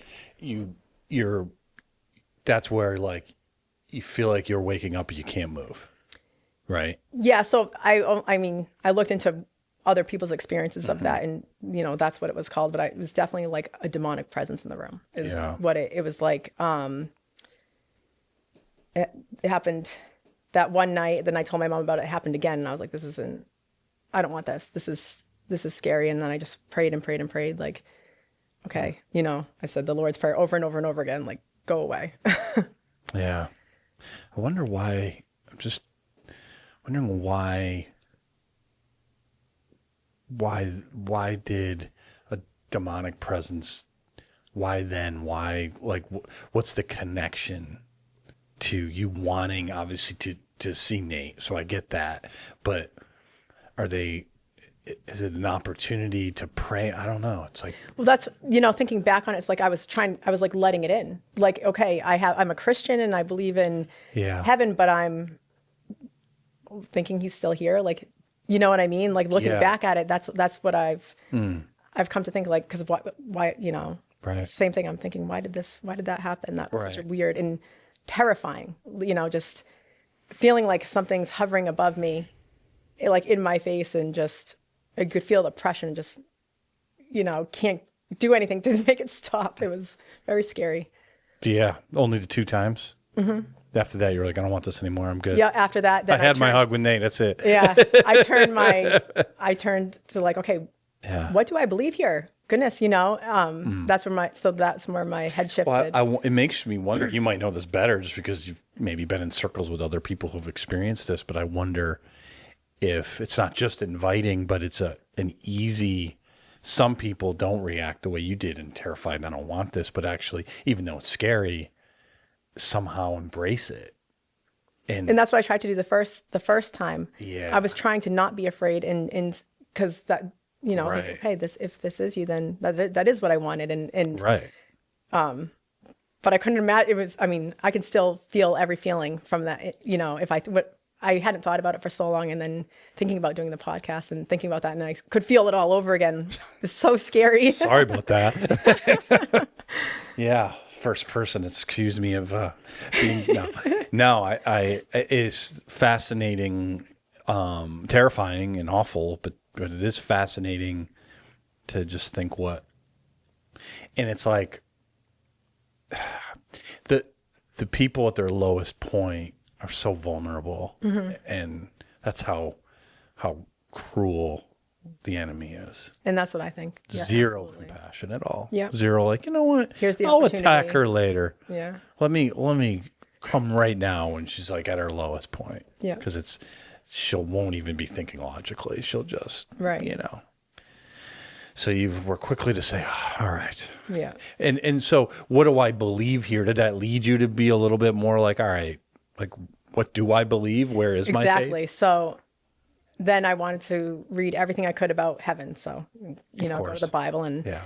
that's where like you feel like you're waking up and you can't move, right? yeah. So I mean, I looked into other people's experiences of that, and that's what it was called. But it was definitely like a demonic presence in the room is what it was like. It happened that one night. Then I told my mom about it. It happened again, and I was like, I don't want this. This is scary. And then I just prayed and prayed and prayed, like, okay, I said the Lord's Prayer over and over and over again, like, go away. Yeah. I wonder why. I'm just wondering why did a demonic presence, why then? Why, like, what's the connection to you wanting, obviously, to see Nate? So I get that. But is it an opportunity to pray? I don't know. It's like, well, that's, thinking back on it, it's like I was like letting it in. Like, okay, I'm a Christian and I believe in heaven, but I'm thinking he's still here. Like, you know what I mean? Like looking back at it, that's what I've come to think, like, because why, right. Same thing. I'm thinking, why did that happen? That was such a weird and terrifying, just feeling like something's hovering above me, like in my face, and just, I could feel the pressure and just, can't do anything to make it stop. It was very scary. Yeah. Only the 2 times. Mm-hmm. After that, you're like, I don't want this anymore. I'm good. Yeah. After that, then I had my hug with Nate. That's it. Yeah. I turned to like, okay, what do I believe here? Goodness, that's where my head shifted. Well, it makes me wonder, you might know this better just because you've maybe been in circles with other people who've experienced this, but I wonder if it's not just inviting, but it's an easy, some people don't react the way you did and terrified, I don't want this, but actually, even though it's scary, somehow embrace it. And that's what I tried to do the first time. Yeah. I was trying to not be afraid, and because that, right. like, hey, if this is you, then that is what I wanted. And right. but I couldn't imagine it was, I mean, I can still feel every feeling from that, you know, if I hadn't thought about it for so long, and then thinking about doing the podcast and thinking about that, and I could feel it all over again. It's so scary. Sorry about that. Yeah. First person excuse me of being, no, I it's fascinating, terrifying and awful, but it is fascinating to just think and it's like the people at their lowest point are so vulnerable, and that's how cruel the enemy is. And that's what I think. Yeah, Zero absolutely. compassion at all. Yeah. Zero, like, you know what? Here's the I'll opportunity. attack her later. Yeah. Let me come right now when she's like at her lowest point. Yeah. Because she won't even be thinking logically. She'll just, Right. you know. So you were quickly to say, all right. Yeah. And so what do I believe here? Did that lead you to be a little bit more like, all right, like, what do I believe? Where is my faith? Exactly. So then I wanted to read everything I could about heaven. So, you know, go to the Bible, and Yeah.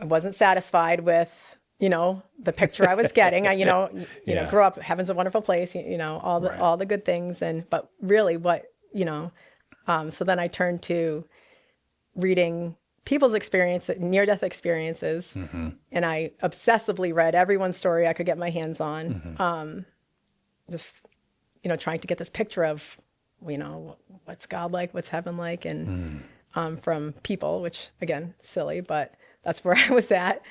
I wasn't satisfied with, you know, the picture I was getting. I, you know, Yeah. grew up, heaven's a wonderful place, you know, all the good things. But really what, you know, so then I turned to reading people's experience, near-death experiences. And I obsessively read everyone's story I could get my hands on. Just, you know, trying to get this picture of, you know, what's God like, what's heaven like, and from people, which again, silly, but that's where I was at.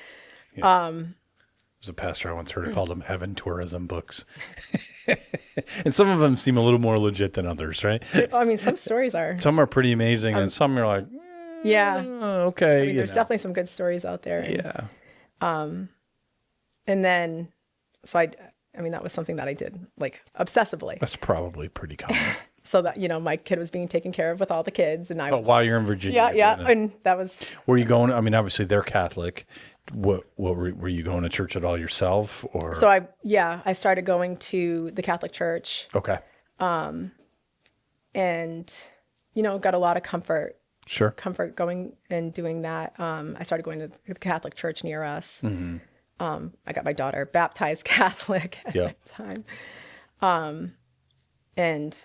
There's a pastor I once heard called them heaven tourism books. And some of them seem a little more legit than others, right? I mean, some stories are. Some are pretty amazing, and some are like, Yeah. okay. I mean, there's definitely some good stories out there. And, Yeah. And then, so I mean, that was something that I did like obsessively. That's probably pretty common. So that, you know, my kid was being taken care of with all the kids, and I But was. while you're in Virginia. Yeah. And that was. Were you going, I mean, obviously they're Catholic. What were you going to church at all yourself, or? So I started going to the Catholic Church. Okay. And, you know, got a lot of comfort Sure. going and doing that. I started going to the Catholic Church near us. I got my daughter baptized Catholic at that time. And,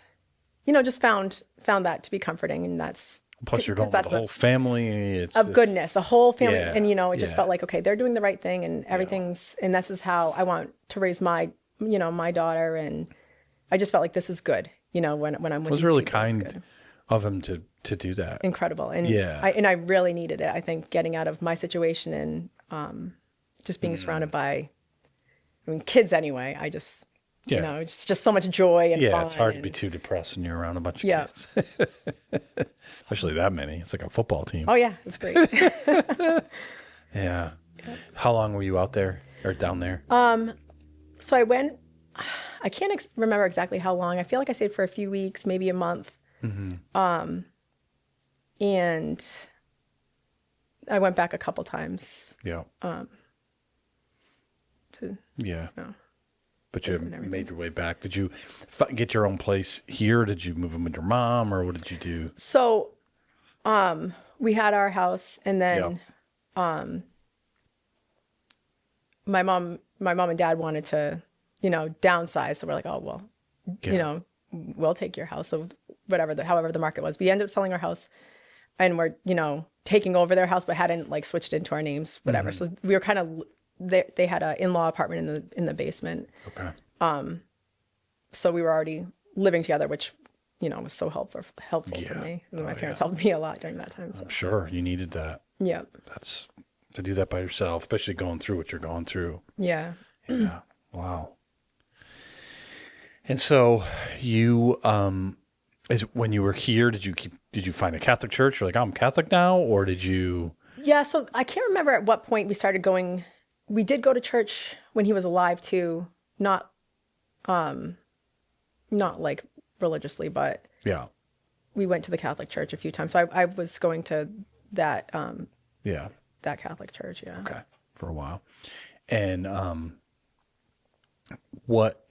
you know, just found that to be comforting, and that's. Plus you're going with the whole family. Goodness, a whole family. Yeah, And, you know, it just felt like, okay, they're doing the right thing, and everything's, and this is how I want to raise my daughter. And I just felt like this is good, you know, when I'm with It was these really people, it's kind good. of him to do that. Incredible. And I really needed it. I think getting out of my situation and just being surrounded by, I mean, kids anyway. I just, you know, it's just so much joy and fun. It's hard to be too depressed when you're around a bunch of kids. Especially that many. It's like a football team. Oh, yeah. It's great. Yeah. How long were you out there or down there? So I went, I can't remember exactly how long. I feel like I stayed for a few weeks, maybe a month. And I went back a couple times. Yeah. To, Yeah. you know, But you made your way back. Did you get your own place here? Did you move in with your mom, or what did you do? So, we had our house, and then, my mom and dad wanted to, you know, downsize. So we're like, oh, well, you know, we'll take your house. So however the market was, we ended up selling our house, and we're, you know, taking over their house, but hadn't like switched into our names, whatever. So we were kind of, they had an in-law apartment in the basement. Okay. So we were already living together, which, you know, was so helpful for me. And my parents helped me a lot during that time. So. I'm sure you needed that. Yeah. That's to do that by yourself, especially going through what you're going through. Yeah. Yeah. Wow. And so you, when you were here, did you find a Catholic church? You're like, I'm Catholic now, or did you? Yeah. So I can't remember at what point we started going. We did go to church when he was alive too, not like religiously, but we went to the Catholic church a few times. So I was going to that, that Catholic church. Yeah. Okay. For a while. And, what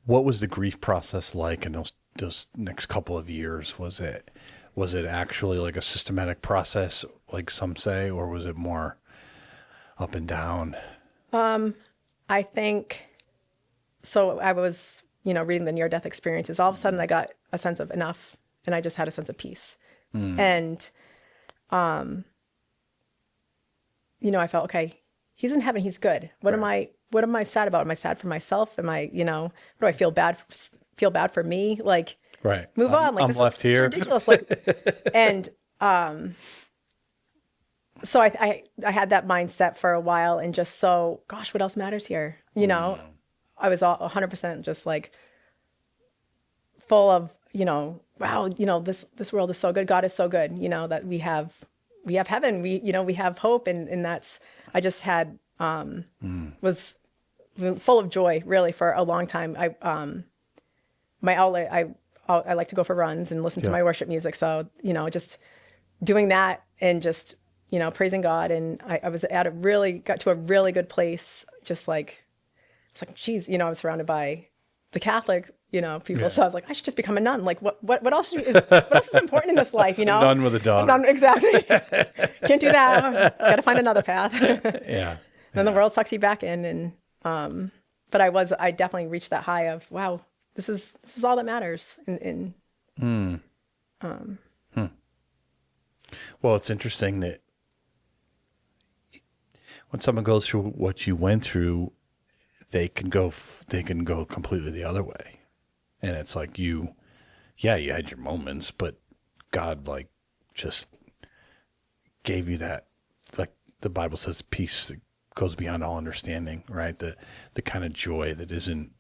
was the grief process like in those next couple of years? Was it actually like a systematic process, like some say, or was it more up and down? I think, so I was, reading the near-death experiences. All of a sudden I got a sense of enough, and I just had a sense of peace. And, I felt, okay, he's in heaven. He's good. What am I sad about? Am I sad for myself? Am I, do I feel bad for me? Like, Right. move on. Like, I'm this left is here. ridiculous. Like, and, so I had that mindset for a while, and just gosh, what else matters here? I was all 100% just like full of, wow, this world is so good. God is so good, that we have heaven, we have hope. And that's, I just had, was full of joy really for a long time. My outlet, I like to go for runs and listen to my worship music. So, just doing that and just, praising God. And I was got to a really good place. Just like, it's like, geez, I was surrounded by the Catholic, people. Yeah. So I was like, I should just become a nun. Like, what else is important in this life, A nun with a daughter. Nun, exactly. Can't do that. Got to find another path. Yeah. Then the world sucks you back in. And, but I definitely reached that high of, wow, this is all that matters. Well, it's interesting that when someone goes through what you went through, they can go completely the other way. And it's like you had your moments, but God like just gave you that, like the Bible says, peace that goes beyond all understanding, right? The kind of joy that isn't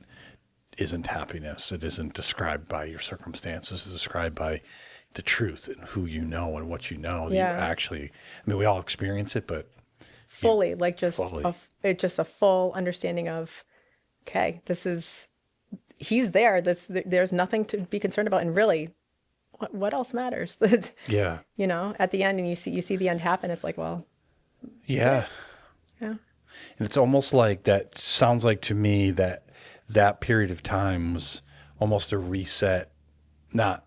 happiness. It isn't described by your circumstances. It's described by the truth and who you know and what you know. Yeah. You actually, we all experience it, but fully, it's just a full understanding of, okay, he's there. There's nothing to be concerned about. And really, what else matters? Yeah. At the end, and you see the end happen. It's like, well, yeah. Yeah. And it's almost like that sounds like to me that period of time was almost a reset, not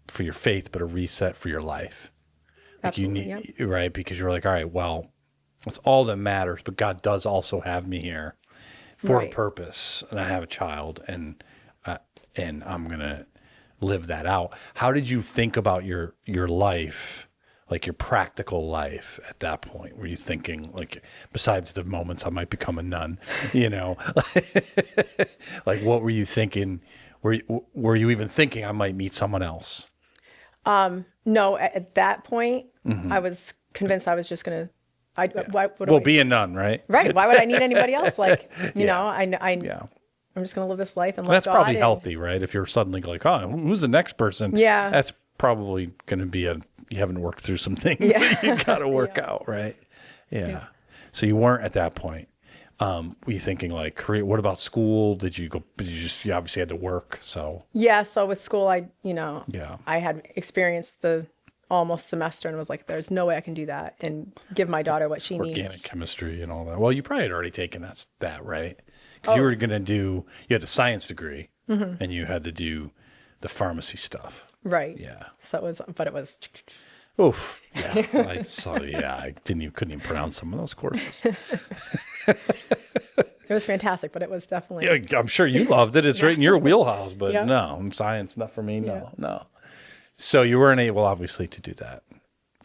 for your faith, but a reset for your life. Like absolutely, right? Because you're like, all right, well, that's all that matters, but God does also have me here for a purpose, and I have a child, and I'm going to live that out. How did you think about your life, like your practical life at that point? Were you thinking, like, besides the moments I might become a nun, like what were you thinking? Were you even thinking I might meet someone else? No, at that point, I was convinced I was just going to, be a nun, right? Right. Why would I need anybody else? Like, I'm just going to live this life and that's probably healthy, right? If you're suddenly like, oh, who's the next person? Yeah. That's probably going to be you haven't worked through some things that you got to work out, right? Yeah. So you weren't at that point. Were you thinking like, career? What about school? You obviously had to work. So yeah. So with school, I had experienced the almost semester and was like, there's no way I can do that and give my daughter what she needs. Organic chemistry and all that. Well, you probably had already taken that, right? Because you were going to you had a science degree and you had to do the pharmacy stuff. Right. Yeah. So it was. Oof. Yeah. I couldn't even pronounce some of those courses. It was fantastic, but it was definitely. Yeah, I'm sure you loved it. It's right in your wheelhouse, but no, science, not for me. No. So you weren't able, obviously, to do that.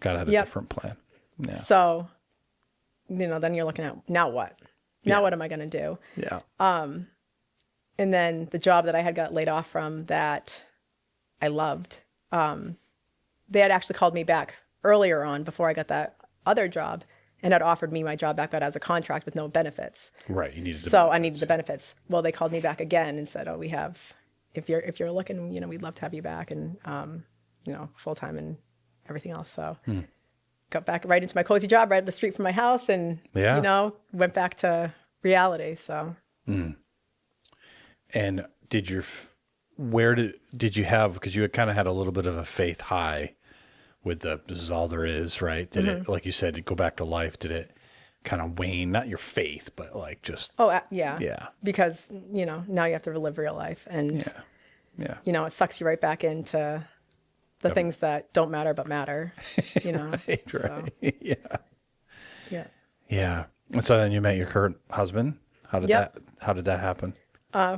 God had a different plan. Yeah. So, then you're looking at, now what? Now what am I going to do? Yeah. And then the job that I had got laid off from that I loved, they had actually called me back earlier on before I got that other job and had offered me my job back, but as a contract with no benefits. Right. You needed I needed the benefits. Well, they called me back again and said, we have, if you're looking, we'd love to have you back and, full time and everything else. So got back right into my cozy job right at the street from my house and, went back to reality. So. And did you have, because you had kind of had a little bit of a faith high with this is all there is, right? Did it, like you said, to go back to life, did it kind of wane, not your faith, but like just. Oh, yeah. Yeah. Because, now you have to live real life and, it sucks you right back into the things that don't matter but matter, Right. So. Yeah. Yeah. Yeah. And so then you met your current husband. Yep. How did that happen?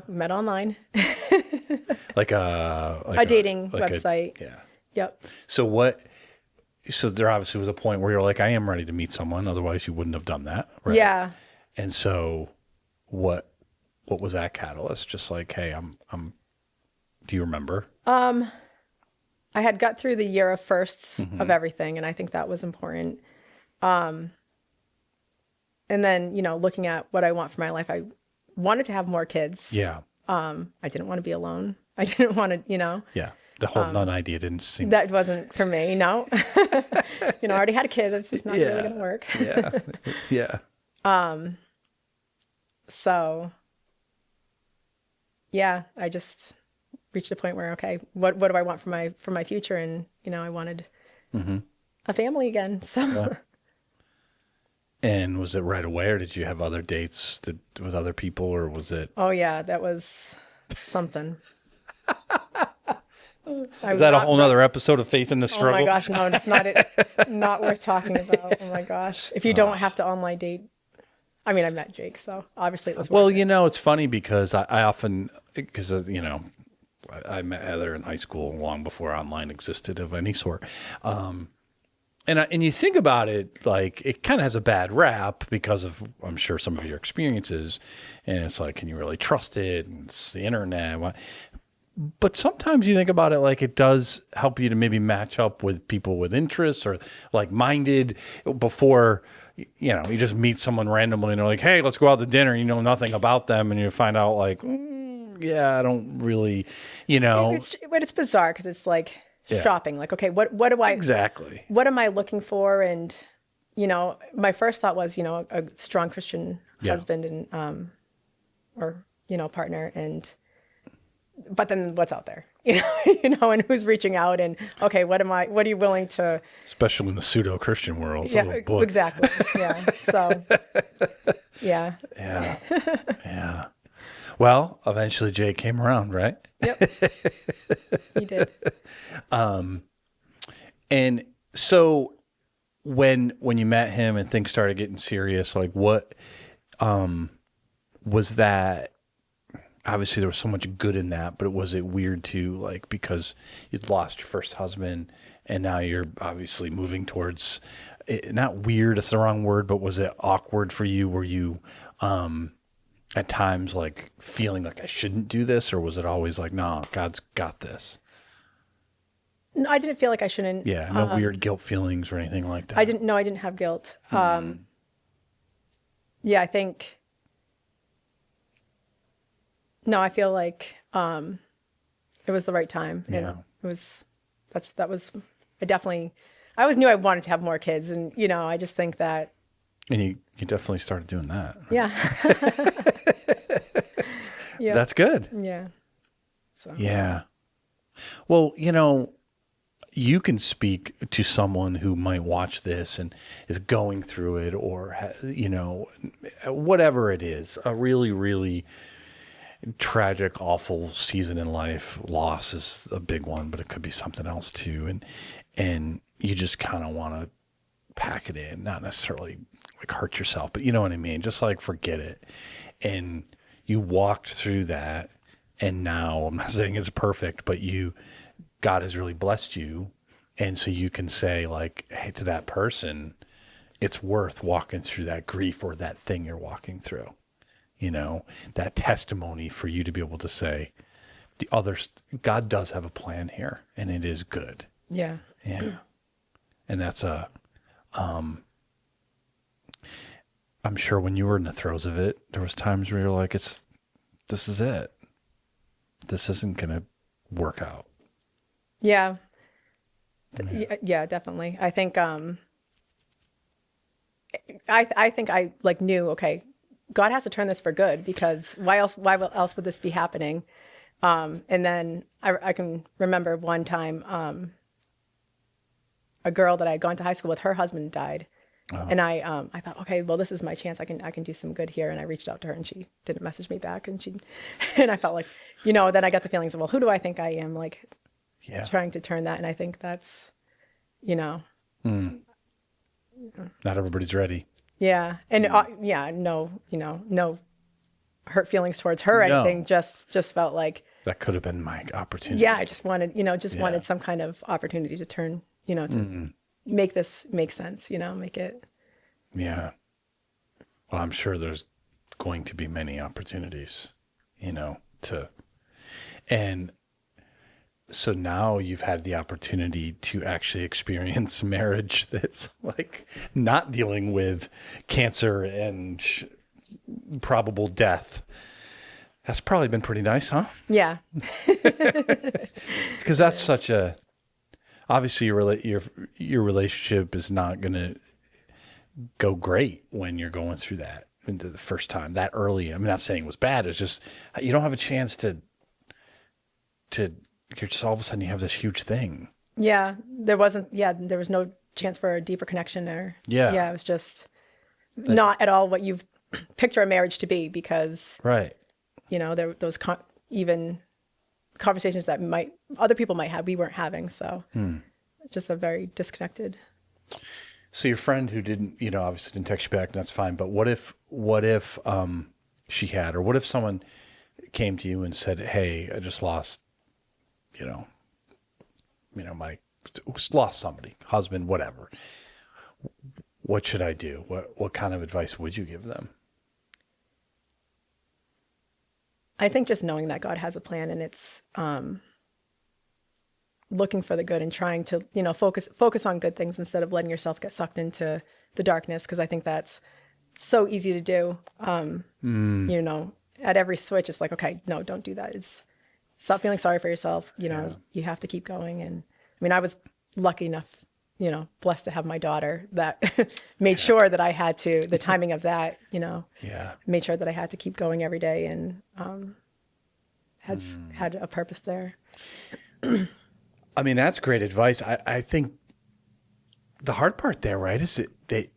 Met online, Like a dating website. Yeah. Yep. So there obviously was a point where you're like, I am ready to meet someone. Otherwise you wouldn't have done that. Right. Yeah. And so what was that catalyst? Just like, hey, do you remember? I had got through the year of firsts of everything, and I think that was important. And then, looking at what I want for my life, I wanted to have more kids. Yeah. I didn't want to be alone. I didn't want to, Yeah. The whole nun idea didn't seem. that wasn't for me. No, I already had a kid. That's just not really going to work. Yeah. Yeah. So yeah, I just reached a point where, okay, what do I want for my future? And, I wanted a family again. So. Yeah. And was it right away, or did you have other dates with other people, or was it? Oh yeah, that was something. Is that a whole nother episode of Faith in the Struggle? Oh my gosh, no, it's not not worth talking about. Oh my gosh. If you don't have to online date. I mean, I met Jake, so obviously it was Well, worth it. it's funny because I often, because, I met Heather in high school long before online existed of any sort. And you think about it, like, it kind of has a bad rap because of, I'm sure, some of your experiences. And it's like, can you really trust it? And it's the internet. But sometimes you think about it like it does help you to maybe match up with people with interests or like-minded before, you just meet someone randomly and they're like, hey, let's go out to dinner. You know nothing about them. And you find out like, yeah, I don't really, But it's bizarre because it's like shopping. Like, okay, what do I exactly? What am I looking for? And my first thought was a strong Christian husband and or partner, and but then what's out there, and who's reaching out, and okay, what are you willing to? Especially in the pseudo-Christian world. Yeah, oh, boy. exactly. Yeah. So. Yeah. Yeah. Yeah. Well, eventually Jake came around, right? Yep. He did. And so when you met him and things started getting serious, like what was that? Obviously there was so much good in that, but was it weird too, like, because you'd lost your first husband and now you're obviously moving towards it, not weird, it's the wrong word, but was it awkward for you? Were you at times like feeling like I shouldn't do this, or was it always like, no, God's got this? No, I didn't feel like I shouldn't. Yeah, no weird guilt feelings or anything like that. I didn't have guilt. Yeah, I think. No, I feel like it was the right time, and it was. I always knew I wanted to have more kids, and I just think that. And you definitely started doing that. Right? Yeah. Yeah. That's good. Yeah. So. Yeah. Well, you can speak to someone who might watch this and is going through it, or, whatever it is, a really, really tragic, awful season in life. Loss is a big one, but it could be something else too. And you just kind of want to pack it in, not necessarily like hurt yourself, but you know what I mean? Just like forget it. And you walked through that, and now I'm not saying it's perfect, but God has really blessed you. And so you can say like, hey, to that person, it's worth walking through that grief or that thing you're walking through, that testimony for you to be able to say God does have a plan here and it is good. Yeah. Yeah. And that's I'm sure when you were in the throes of it, there was times where you're like, this is it. This isn't going to work out. Yeah. Yeah, definitely. I think, I think I like knew, okay, God has to turn this for good, because why else would this be happening? And then I can remember one time, a girl that I had gone to high school with, her husband died. Oh. And I thought, okay, well, this is my chance. I can do some good here. And I reached out to her, and she didn't message me back. And and I felt like, then I got the feelings of, well, who do I think I am? Like, trying to turn that. And I think that's, Not everybody's ready. Yeah. And yeah, no, no hurt feelings towards her or No. anything. Just felt like, That could have been my opportunity. yeah, I just wanted, wanted some kind of opportunity to turn, to make this make sense, make it. Yeah. Well, I'm sure there's going to be many opportunities, and so now you've had the opportunity to actually experience marriage that's like not dealing with cancer and probable death. That's probably been pretty nice, huh? Yeah. Because that's such a, obviously your relationship is not going to go great when you're going through that into the first time that early. I'm not saying it was bad. It's just, you don't have a chance to, you're just all of a sudden you have this huge thing. Yeah. There was no chance for a deeper connection there. Yeah. Yeah. It was just not at all what you picture a marriage to be, because, Right. those even conversations that other people might have, we weren't having. So just a very disconnected. So your friend who didn't, obviously didn't text you back, and that's fine. But what if she had, or what if someone came to you and said, "Hey, I just lost, lost somebody, husband, whatever. What should I do? What kind of advice would you give them?" I think just knowing that God has a plan, and it's looking for the good and trying to, focus on good things instead of letting yourself get sucked into the darkness. Because I think that's so easy to do. At every switch, it's like, okay, no, don't do that. It's stop feeling sorry for yourself. You have to keep going. And I mean, I was lucky enough, blessed to have my daughter that made sure that I had to, the timing of that, made sure that I had to keep going every day, and had a purpose there. I mean, that's great advice. I think the hard part there, right, is that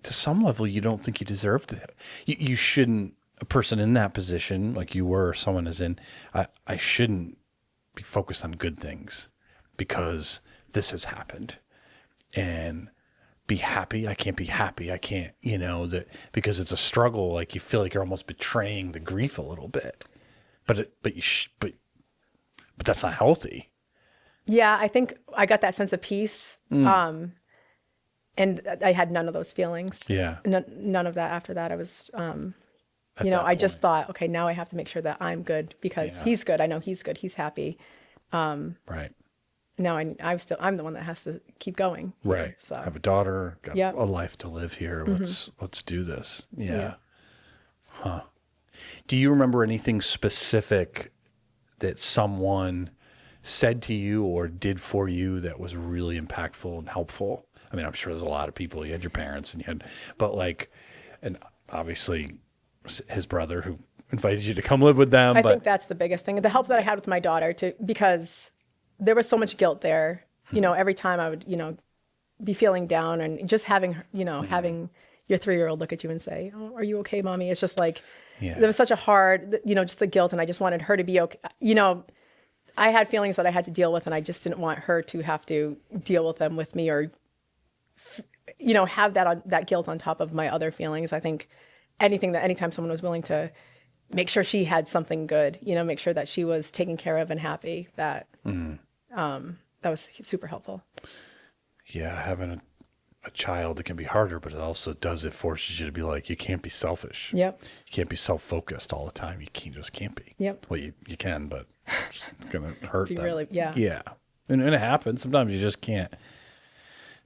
to some level, you don't think you deserve to. You shouldn't, a person in that position, like you were, or someone is in, I shouldn't be focused on good things because this has happened. And be happy. I can't be happy. I can't, that because it's a struggle. Like you feel like you're almost betraying the grief a little bit, but that's not healthy. Yeah, I think I got that sense of peace, and I had none of those feelings. Yeah, none of that after that. I was, I just thought, okay, now I have to make sure that I'm good because he's good. I know he's good. He's happy. Right. Now I'm the one that has to keep going. Right. So I have a daughter, got a life to live here. Let's do this. Yeah. Huh. Do you remember anything specific that someone said to you or did for you that was really impactful and helpful? I mean, I'm sure there's a lot of people. You had your parents and and obviously his brother who invited you to come live with them. I think that's the biggest thing. The help that I had with my daughter because there was so much guilt there. Every time I would, be feeling down, and just having, having your 3-year-old look at you and say, "Oh, are you okay, mommy?" It's just like, there was such a hard, just the guilt, and I just wanted her to be okay. I had feelings that I had to deal with, and I just didn't want her to have to deal with them with me, or, have that guilt on top of my other feelings. I think anytime someone was willing to make sure she had something good, make sure that she was taken care of and happy, that was super helpful. Yeah, having a child, it can be harder, but it forces you to be like, you can't be selfish. Yep. You can't be self-focused all the time. You just can't be. Yep. Well, you can, but it's going to hurt them. Really, yeah. Yeah. And it happens. Sometimes you just can't.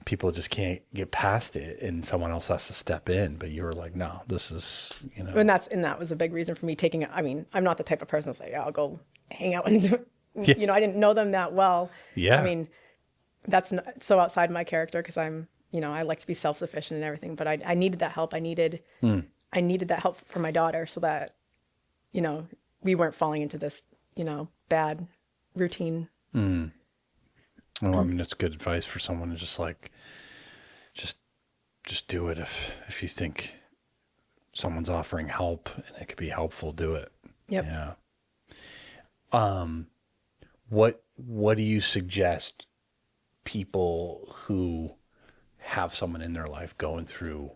People just can't get past it, and someone else has to step in. But you were like, no, this is, And that was a big reason for me taking it. I mean, I'm not the type of person to say, I'll go hang out and, I didn't know them that well. Yeah. I mean, that's not so outside my character because I'm, I like to be self-sufficient and everything, but I needed that help. I needed that help for my daughter so that, we weren't falling into this, bad routine. Well, I mean, it's good advice for someone to just like, just do it. If you think someone's offering help and it could be helpful, do it. Yep. Yeah. What do you suggest people who have someone in their life going through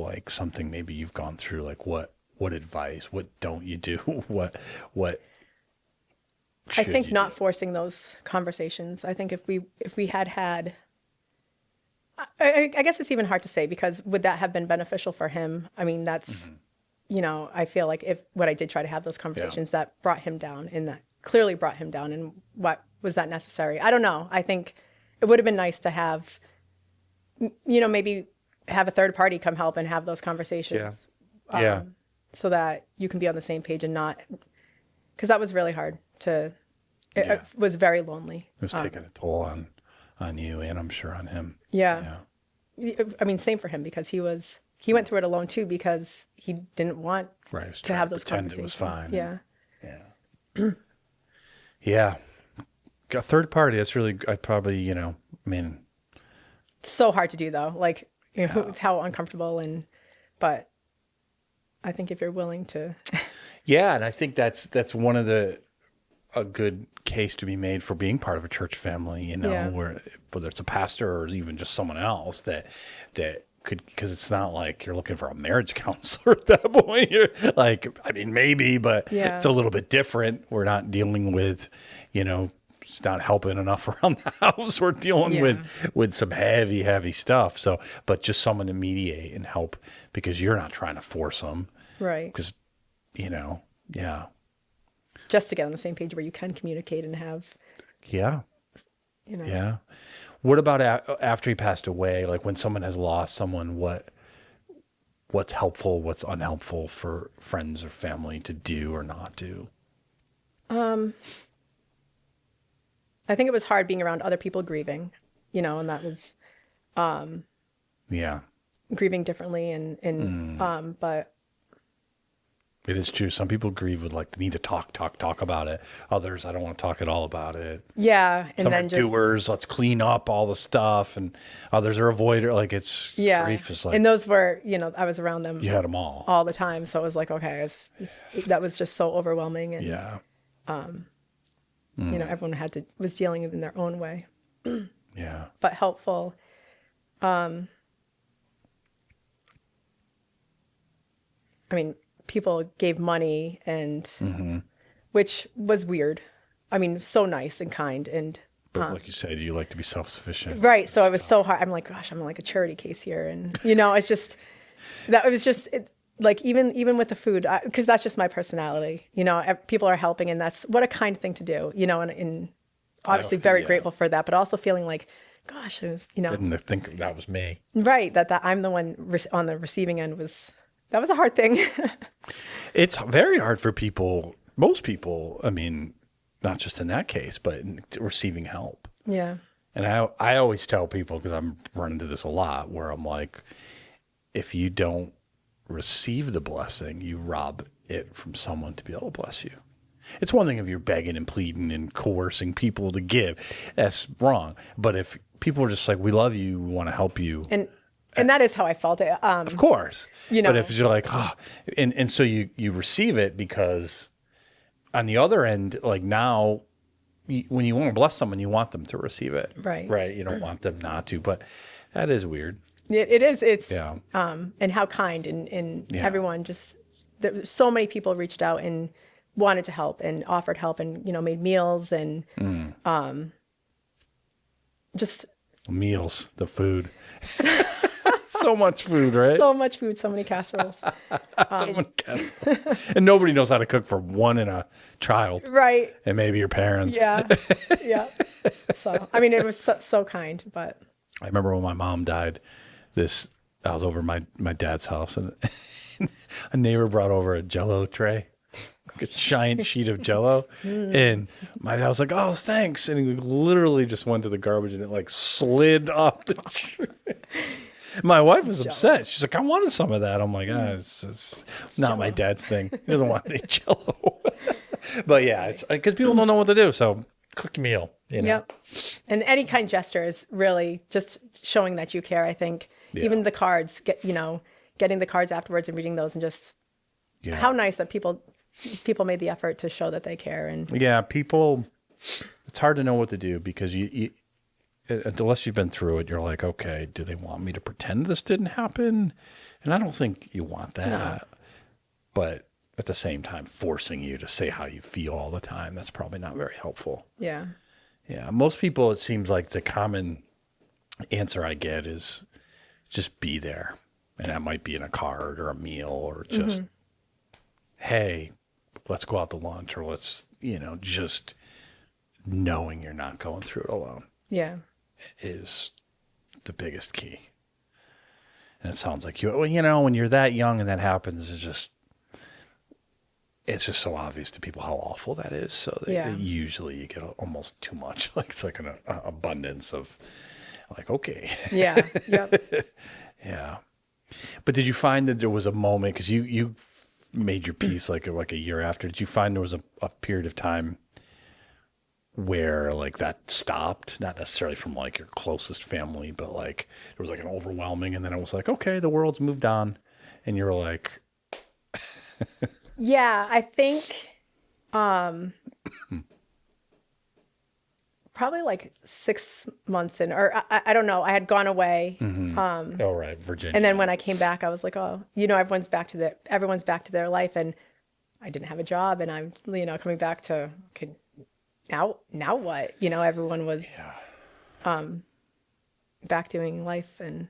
like something maybe you've gone through, like what advice, what don't you do? what I should think you not do? forcing those conversations. I think if we had, I guess it's even hard to say, because would that have been beneficial for him? I mean, that's, I feel like if what I did try to have those conversations that brought him down, and that clearly brought him down, and what was that necessary? I don't know. I think it would have been nice to have, maybe have a third party come help and have those conversations. Yeah. So that you can be on the same page and not, because that was really hard it was very lonely. It was taking a toll on you, and I'm sure on him. Yeah. I mean, same for him, because he went through it alone too, because he didn't want Right. He was to trying have to those pretend conversations. it was fine. Yeah. Yeah. A third party, that's really, I probably, I mean, So hard to do though. Like, it's how uncomfortable, but I think if you're willing to, yeah. And I think that's one of a good case to be made for being part of a church family, where whether it's a pastor or even just someone else that could, because it's not like you're looking for a marriage counselor at that point. You're like, I mean, maybe, but it's a little bit different. We're not dealing with, it's not helping enough around the house. We're dealing with some heavy stuff. So, but just someone to mediate and help, because you're not trying to force them. right. Because, yeah. Just to get on the same page where you can communicate and have, Yeah. you know. Yeah. What about after he passed away? Like when someone has lost someone, what's helpful, what's unhelpful for friends or family to do or not do? I think it was hard being around other people grieving, and that was Yeah. grieving differently, but It is true. Some people grieve with like the need to talk about it. Others, I don't want to talk at all about it. yeah, and Some then are just doers, let's clean up all the stuff, and others are avoider. Like it's grief is like, and those were, I was around them you had them all. all the time, so it was like, okay, that was just so overwhelming, and Yeah. everyone was dealing in their own way, Yeah. but helpful. I mean, people gave money, and which was weird. I mean, so nice and kind, and But like you said, you like to be self-sufficient. right. So it was so hard. I'm like, gosh, I'm like a charity case here, and it's just that it was just like even with the food, because that's just my personality. People are helping, and that's what a kind thing to do. And obviously very grateful for that, but also feeling like, gosh, Didn't think that was me. right, that I'm the one on the receiving end that was a hard thing. It's very hard for people, most people, I mean, not just in that case, but in receiving help. Yeah. And I always tell people, because I'm running into this a lot, where I'm like, if you don't receive the blessing, you rob it from someone to be able to bless you. It's one thing if you're begging and pleading and coercing people to give. That's wrong. But if people are just like, we love you, we want to help you. And that is how I felt it. Of course. You know. But if you're like, and so you receive it, because on the other end, like now, when you want to bless someone, you want them to receive it. Right. Right. You don't want them not to, but that is weird. It is. It's, Yeah. And how kind and everyone so many people reached out and wanted to help and offered help and, made meals and, just Meals, the food. So much food, right? so much food, so many casseroles. So many casseroles. And nobody knows how to cook for one and a child. Right. And maybe your parents. Yeah. Yeah. So, I mean, it was so kind, but. I remember when my mom died, I was over my dad's house, and a neighbor brought over a Jell-O tray, like a giant sheet of Jell-O, and my dad was like, "Oh, thanks," and he literally just went to the garbage, and it like slid off the tray. My wife was upset. She's like, "I wanted some of that." I'm like, it's not my dad's thing. He doesn't want any Jell-O." But yeah, it's because people don't know what to do, so cook a meal. Yep. And any kind gesture is really just showing that you care, I think. Yeah. Even the cards, getting the cards afterwards and reading those, and just how nice that people made the effort to show that they care. And yeah, people, it's hard to know what to do, because you unless you've been through it, you're like, okay, do they want me to pretend this didn't happen? And I don't think you want that. No. But at the same time, forcing you to say how you feel all the time, that's probably not very helpful. Yeah. Yeah. Most people, it seems like the common answer I get is just be there. And that might be in a card or a meal or just, hey, let's go out to lunch, or let's, just knowing you're not going through it alone Yeah. is the biggest key. And it sounds like when you're that young and that happens, it's just so obvious to people how awful that is. So that usually you get almost too much. Like it's like an abundance of like, okay. Yeah. Yep. Yeah. But did you find that there was a moment, because you made your peace like a year after, did you find there was a period of time where like that stopped? Not necessarily from like your closest family, but like there was like an overwhelming, and then it was like, okay, the world's moved on, and you're like, Yeah, I think probably like 6 months in, or I don't know. I had gone away. oh right, Virginia. And then when I came back, I was like, oh, everyone's back to their life, and I didn't have a job, and I'm, coming back to, okay, now what? Everyone was back doing life, and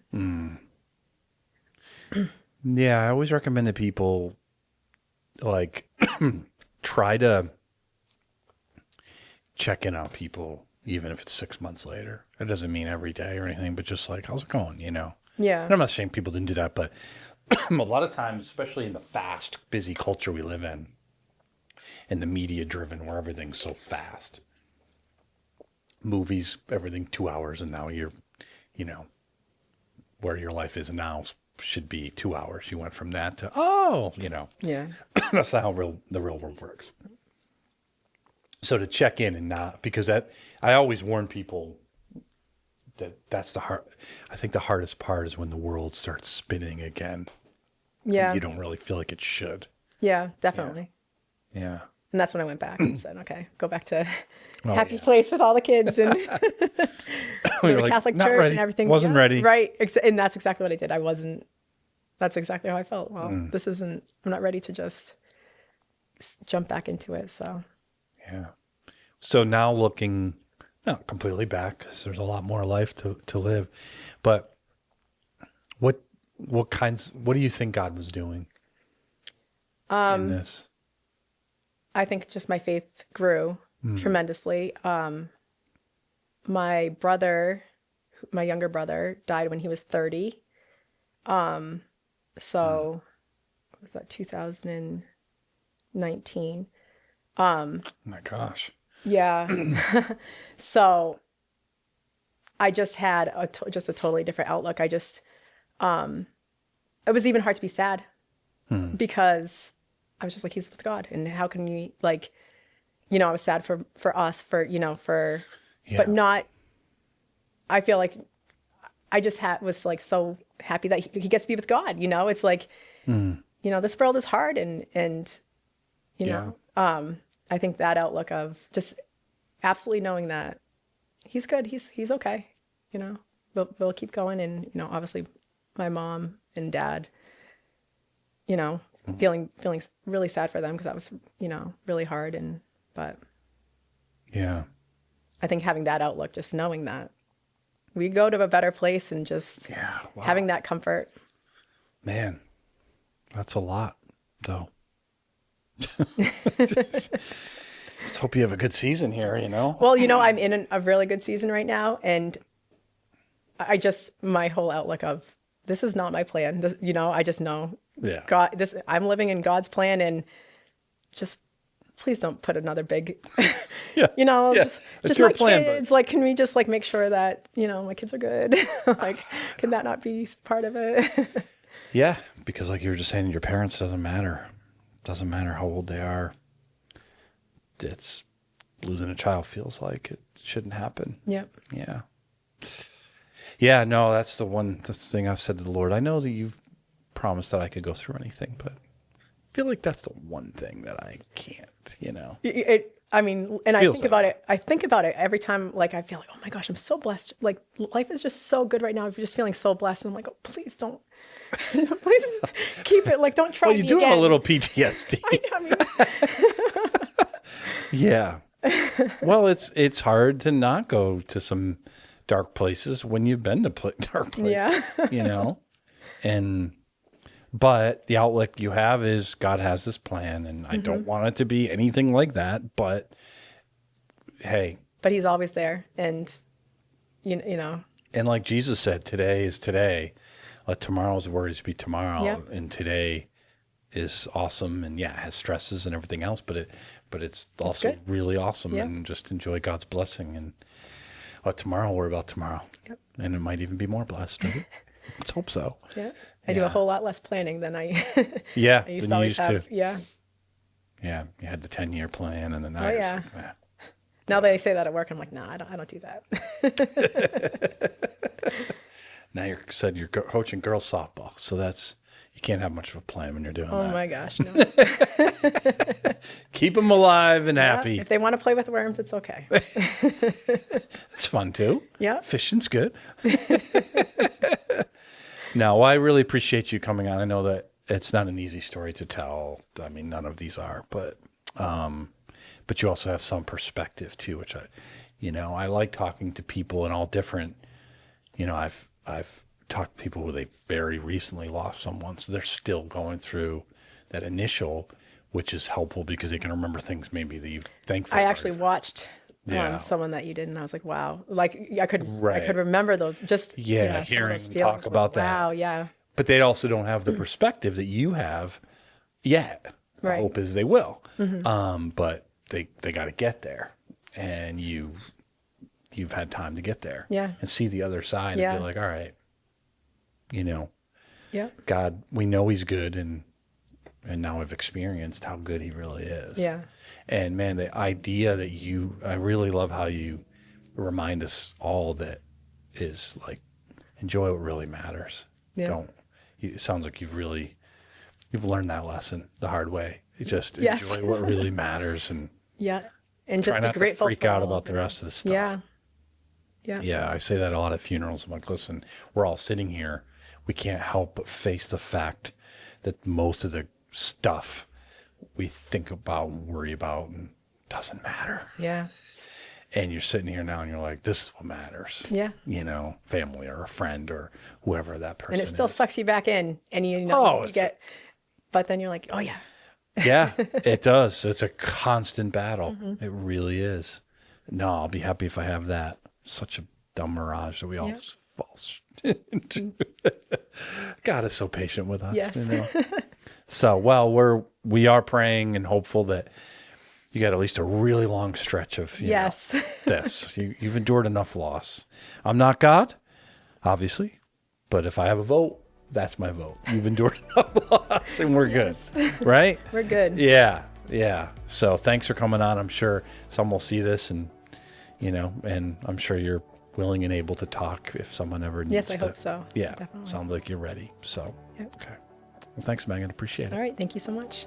Yeah, I always recommend to people like try to check in on people, even if it's 6 months later. It doesn't mean every day or anything, but just like, how's it going? Yeah. And I'm not saying people didn't do that, but a lot of times, especially in the fast, busy culture we live in the media driven, where everything's so fast, movies, everything 2 hours, and now you're, where your life is now should be 2 hours. You went from that to, Yeah. that's not how the real world works. So to check in and not, because I always warn people that's I think the hardest part is when the world starts spinning again. Yeah. You don't really feel like it should. Yeah, definitely. Yeah. And that's when I went back and said, okay, go back to happy place with all the kids and the Catholic not church ready. and everything. Wasn't ready. Right. And that's exactly what I did. That's exactly how I felt. Well, I'm not ready to just jump back into it. So. Yeah. So now looking not completely back, because there's a lot more life to live, but what do you think God was doing in this? I think just my faith grew tremendously. My younger brother died when he was 30. So what was that, 2019? Oh my gosh. Yeah. So I just had a totally different outlook. It was even hard to be sad because I was just like, he's with God. And how can we, like, I was sad for us, but not, I feel like I just was like so happy that he gets to be with God. It's like, this world is hard and I think that outlook of just absolutely knowing that he's good, he's okay, we'll keep going. And, obviously my mom and dad, feeling really sad for them because that was, really hard. But yeah, I think having that outlook, just knowing that we go to a better place and just having that comfort. Man, that's a lot though. Let's hope you have a good season here, Well, I'm in a really good season right now, and my whole outlook of this is not my plan. I just know God. I'm living in God's plan, and just please don't put another big, just your my plan, kids. But... Like, can we just make sure that my kids are good? Can that not be part of it? Yeah, because like you were just saying, your parents doesn't matter. Doesn't matter how old they are. It's losing a child feels like it shouldn't happen. Yep. Yeah. Yeah, no, that's the thing I've said to the Lord. I know that you've promised that I could go through anything, but feel like that's the one thing that I can't, I mean, and I think about it. I think about it every time. Like I feel like, oh my gosh, I'm so blessed. Like life is just so good right now. I'm just feeling so blessed. And I'm like, oh, please don't, please keep it. Like, don't try. Well, you do have a little PTSD. I mean, Yeah. Well, it's hard to not go to some dark places when you've been to dark places, yeah. But the outlet you have is God has this plan, and I don't want it to be anything like that, but hey. But he's always there, and you know. And like Jesus said, today is today. Let tomorrow's worries be tomorrow. Yeah. And today is awesome, and it has stresses and everything else, but it's also good. really awesome, Yeah. and just enjoy God's blessing, and let tomorrow worry about tomorrow. Yep. And it might even be more blessed, right? Let's hope so. Yeah. I do a whole lot less planning than I, Yeah, I used than to you always used have. to. Yeah. Yeah, you had the 10-year plan, and then now Oh, you're yeah. just like, Now that I say that at work, I'm like, no, I don't do that. now you're coaching girls softball, so you can't have much of a plan when you're doing Oh that. my gosh, no. Keep them alive and Yeah, happy. if they want to play with worms, it's okay. It's fun too. Yeah. Fishing's good. No, I really appreciate you coming on. I know that it's not an easy story to tell. I mean, none of these are, but you also have some perspective too, which I like talking to people in all different, I've talked to people who they very recently lost someone, so they're still going through that initial, which is helpful because they can remember things maybe that you've thankfully. I actually watched Yeah. someone that you did, and I was like, wow. Like I could Right. remember those. Just some of hearing those them feelings. talk about that. Wow, yeah. But they also don't have the perspective that you have yet. Right. Hope is they will. But they got to get there, and you've had time to get there. Yeah. And see the other side Yeah. and be like, all right, Yeah. God, we know He's good, and now I've experienced how good He really is. Yeah. And man, the idea that I really love how you remind us all that is like, enjoy what really matters. Yeah. It sounds like you've learned that lesson the hard way. You just Yes. enjoy what really matters, and Yeah. And just try be not to grateful freak for out all about of the it. rest of the stuff. Yeah. Yeah. Yeah, I say that a lot at funerals. I'm like, listen, we're all sitting here. We can't help but face the fact that most of the stuff we think about and worry about doesn't matter. Yeah. And you're sitting here now and you're like, this is what matters. Yeah. Family or a friend or whoever that person And it still is. sucks you back in, and but then you're like, oh yeah. Yeah, it does. It's a constant battle. Mm-hmm. It really is. No, I'll be happy if I have that. Such a dumb mirage that we all Yeah. fall into. God is so patient with us. Yes. So, well, we are praying and hopeful that you got at least a really long stretch of Yes. this. You've endured enough loss. I'm not God, obviously, but if I have a vote, that's my vote. You've endured enough loss, and we're good, right? We're good. Yeah. So thanks for coming on. I'm sure some will see this, and and I'm sure you're willing and able to talk if someone ever needs Yes, I to. hope so. Yeah, Definitely. sounds like you're ready. So, Yep. okay. Well, thanks, Megan. Appreciate it. All right. Thank you so much.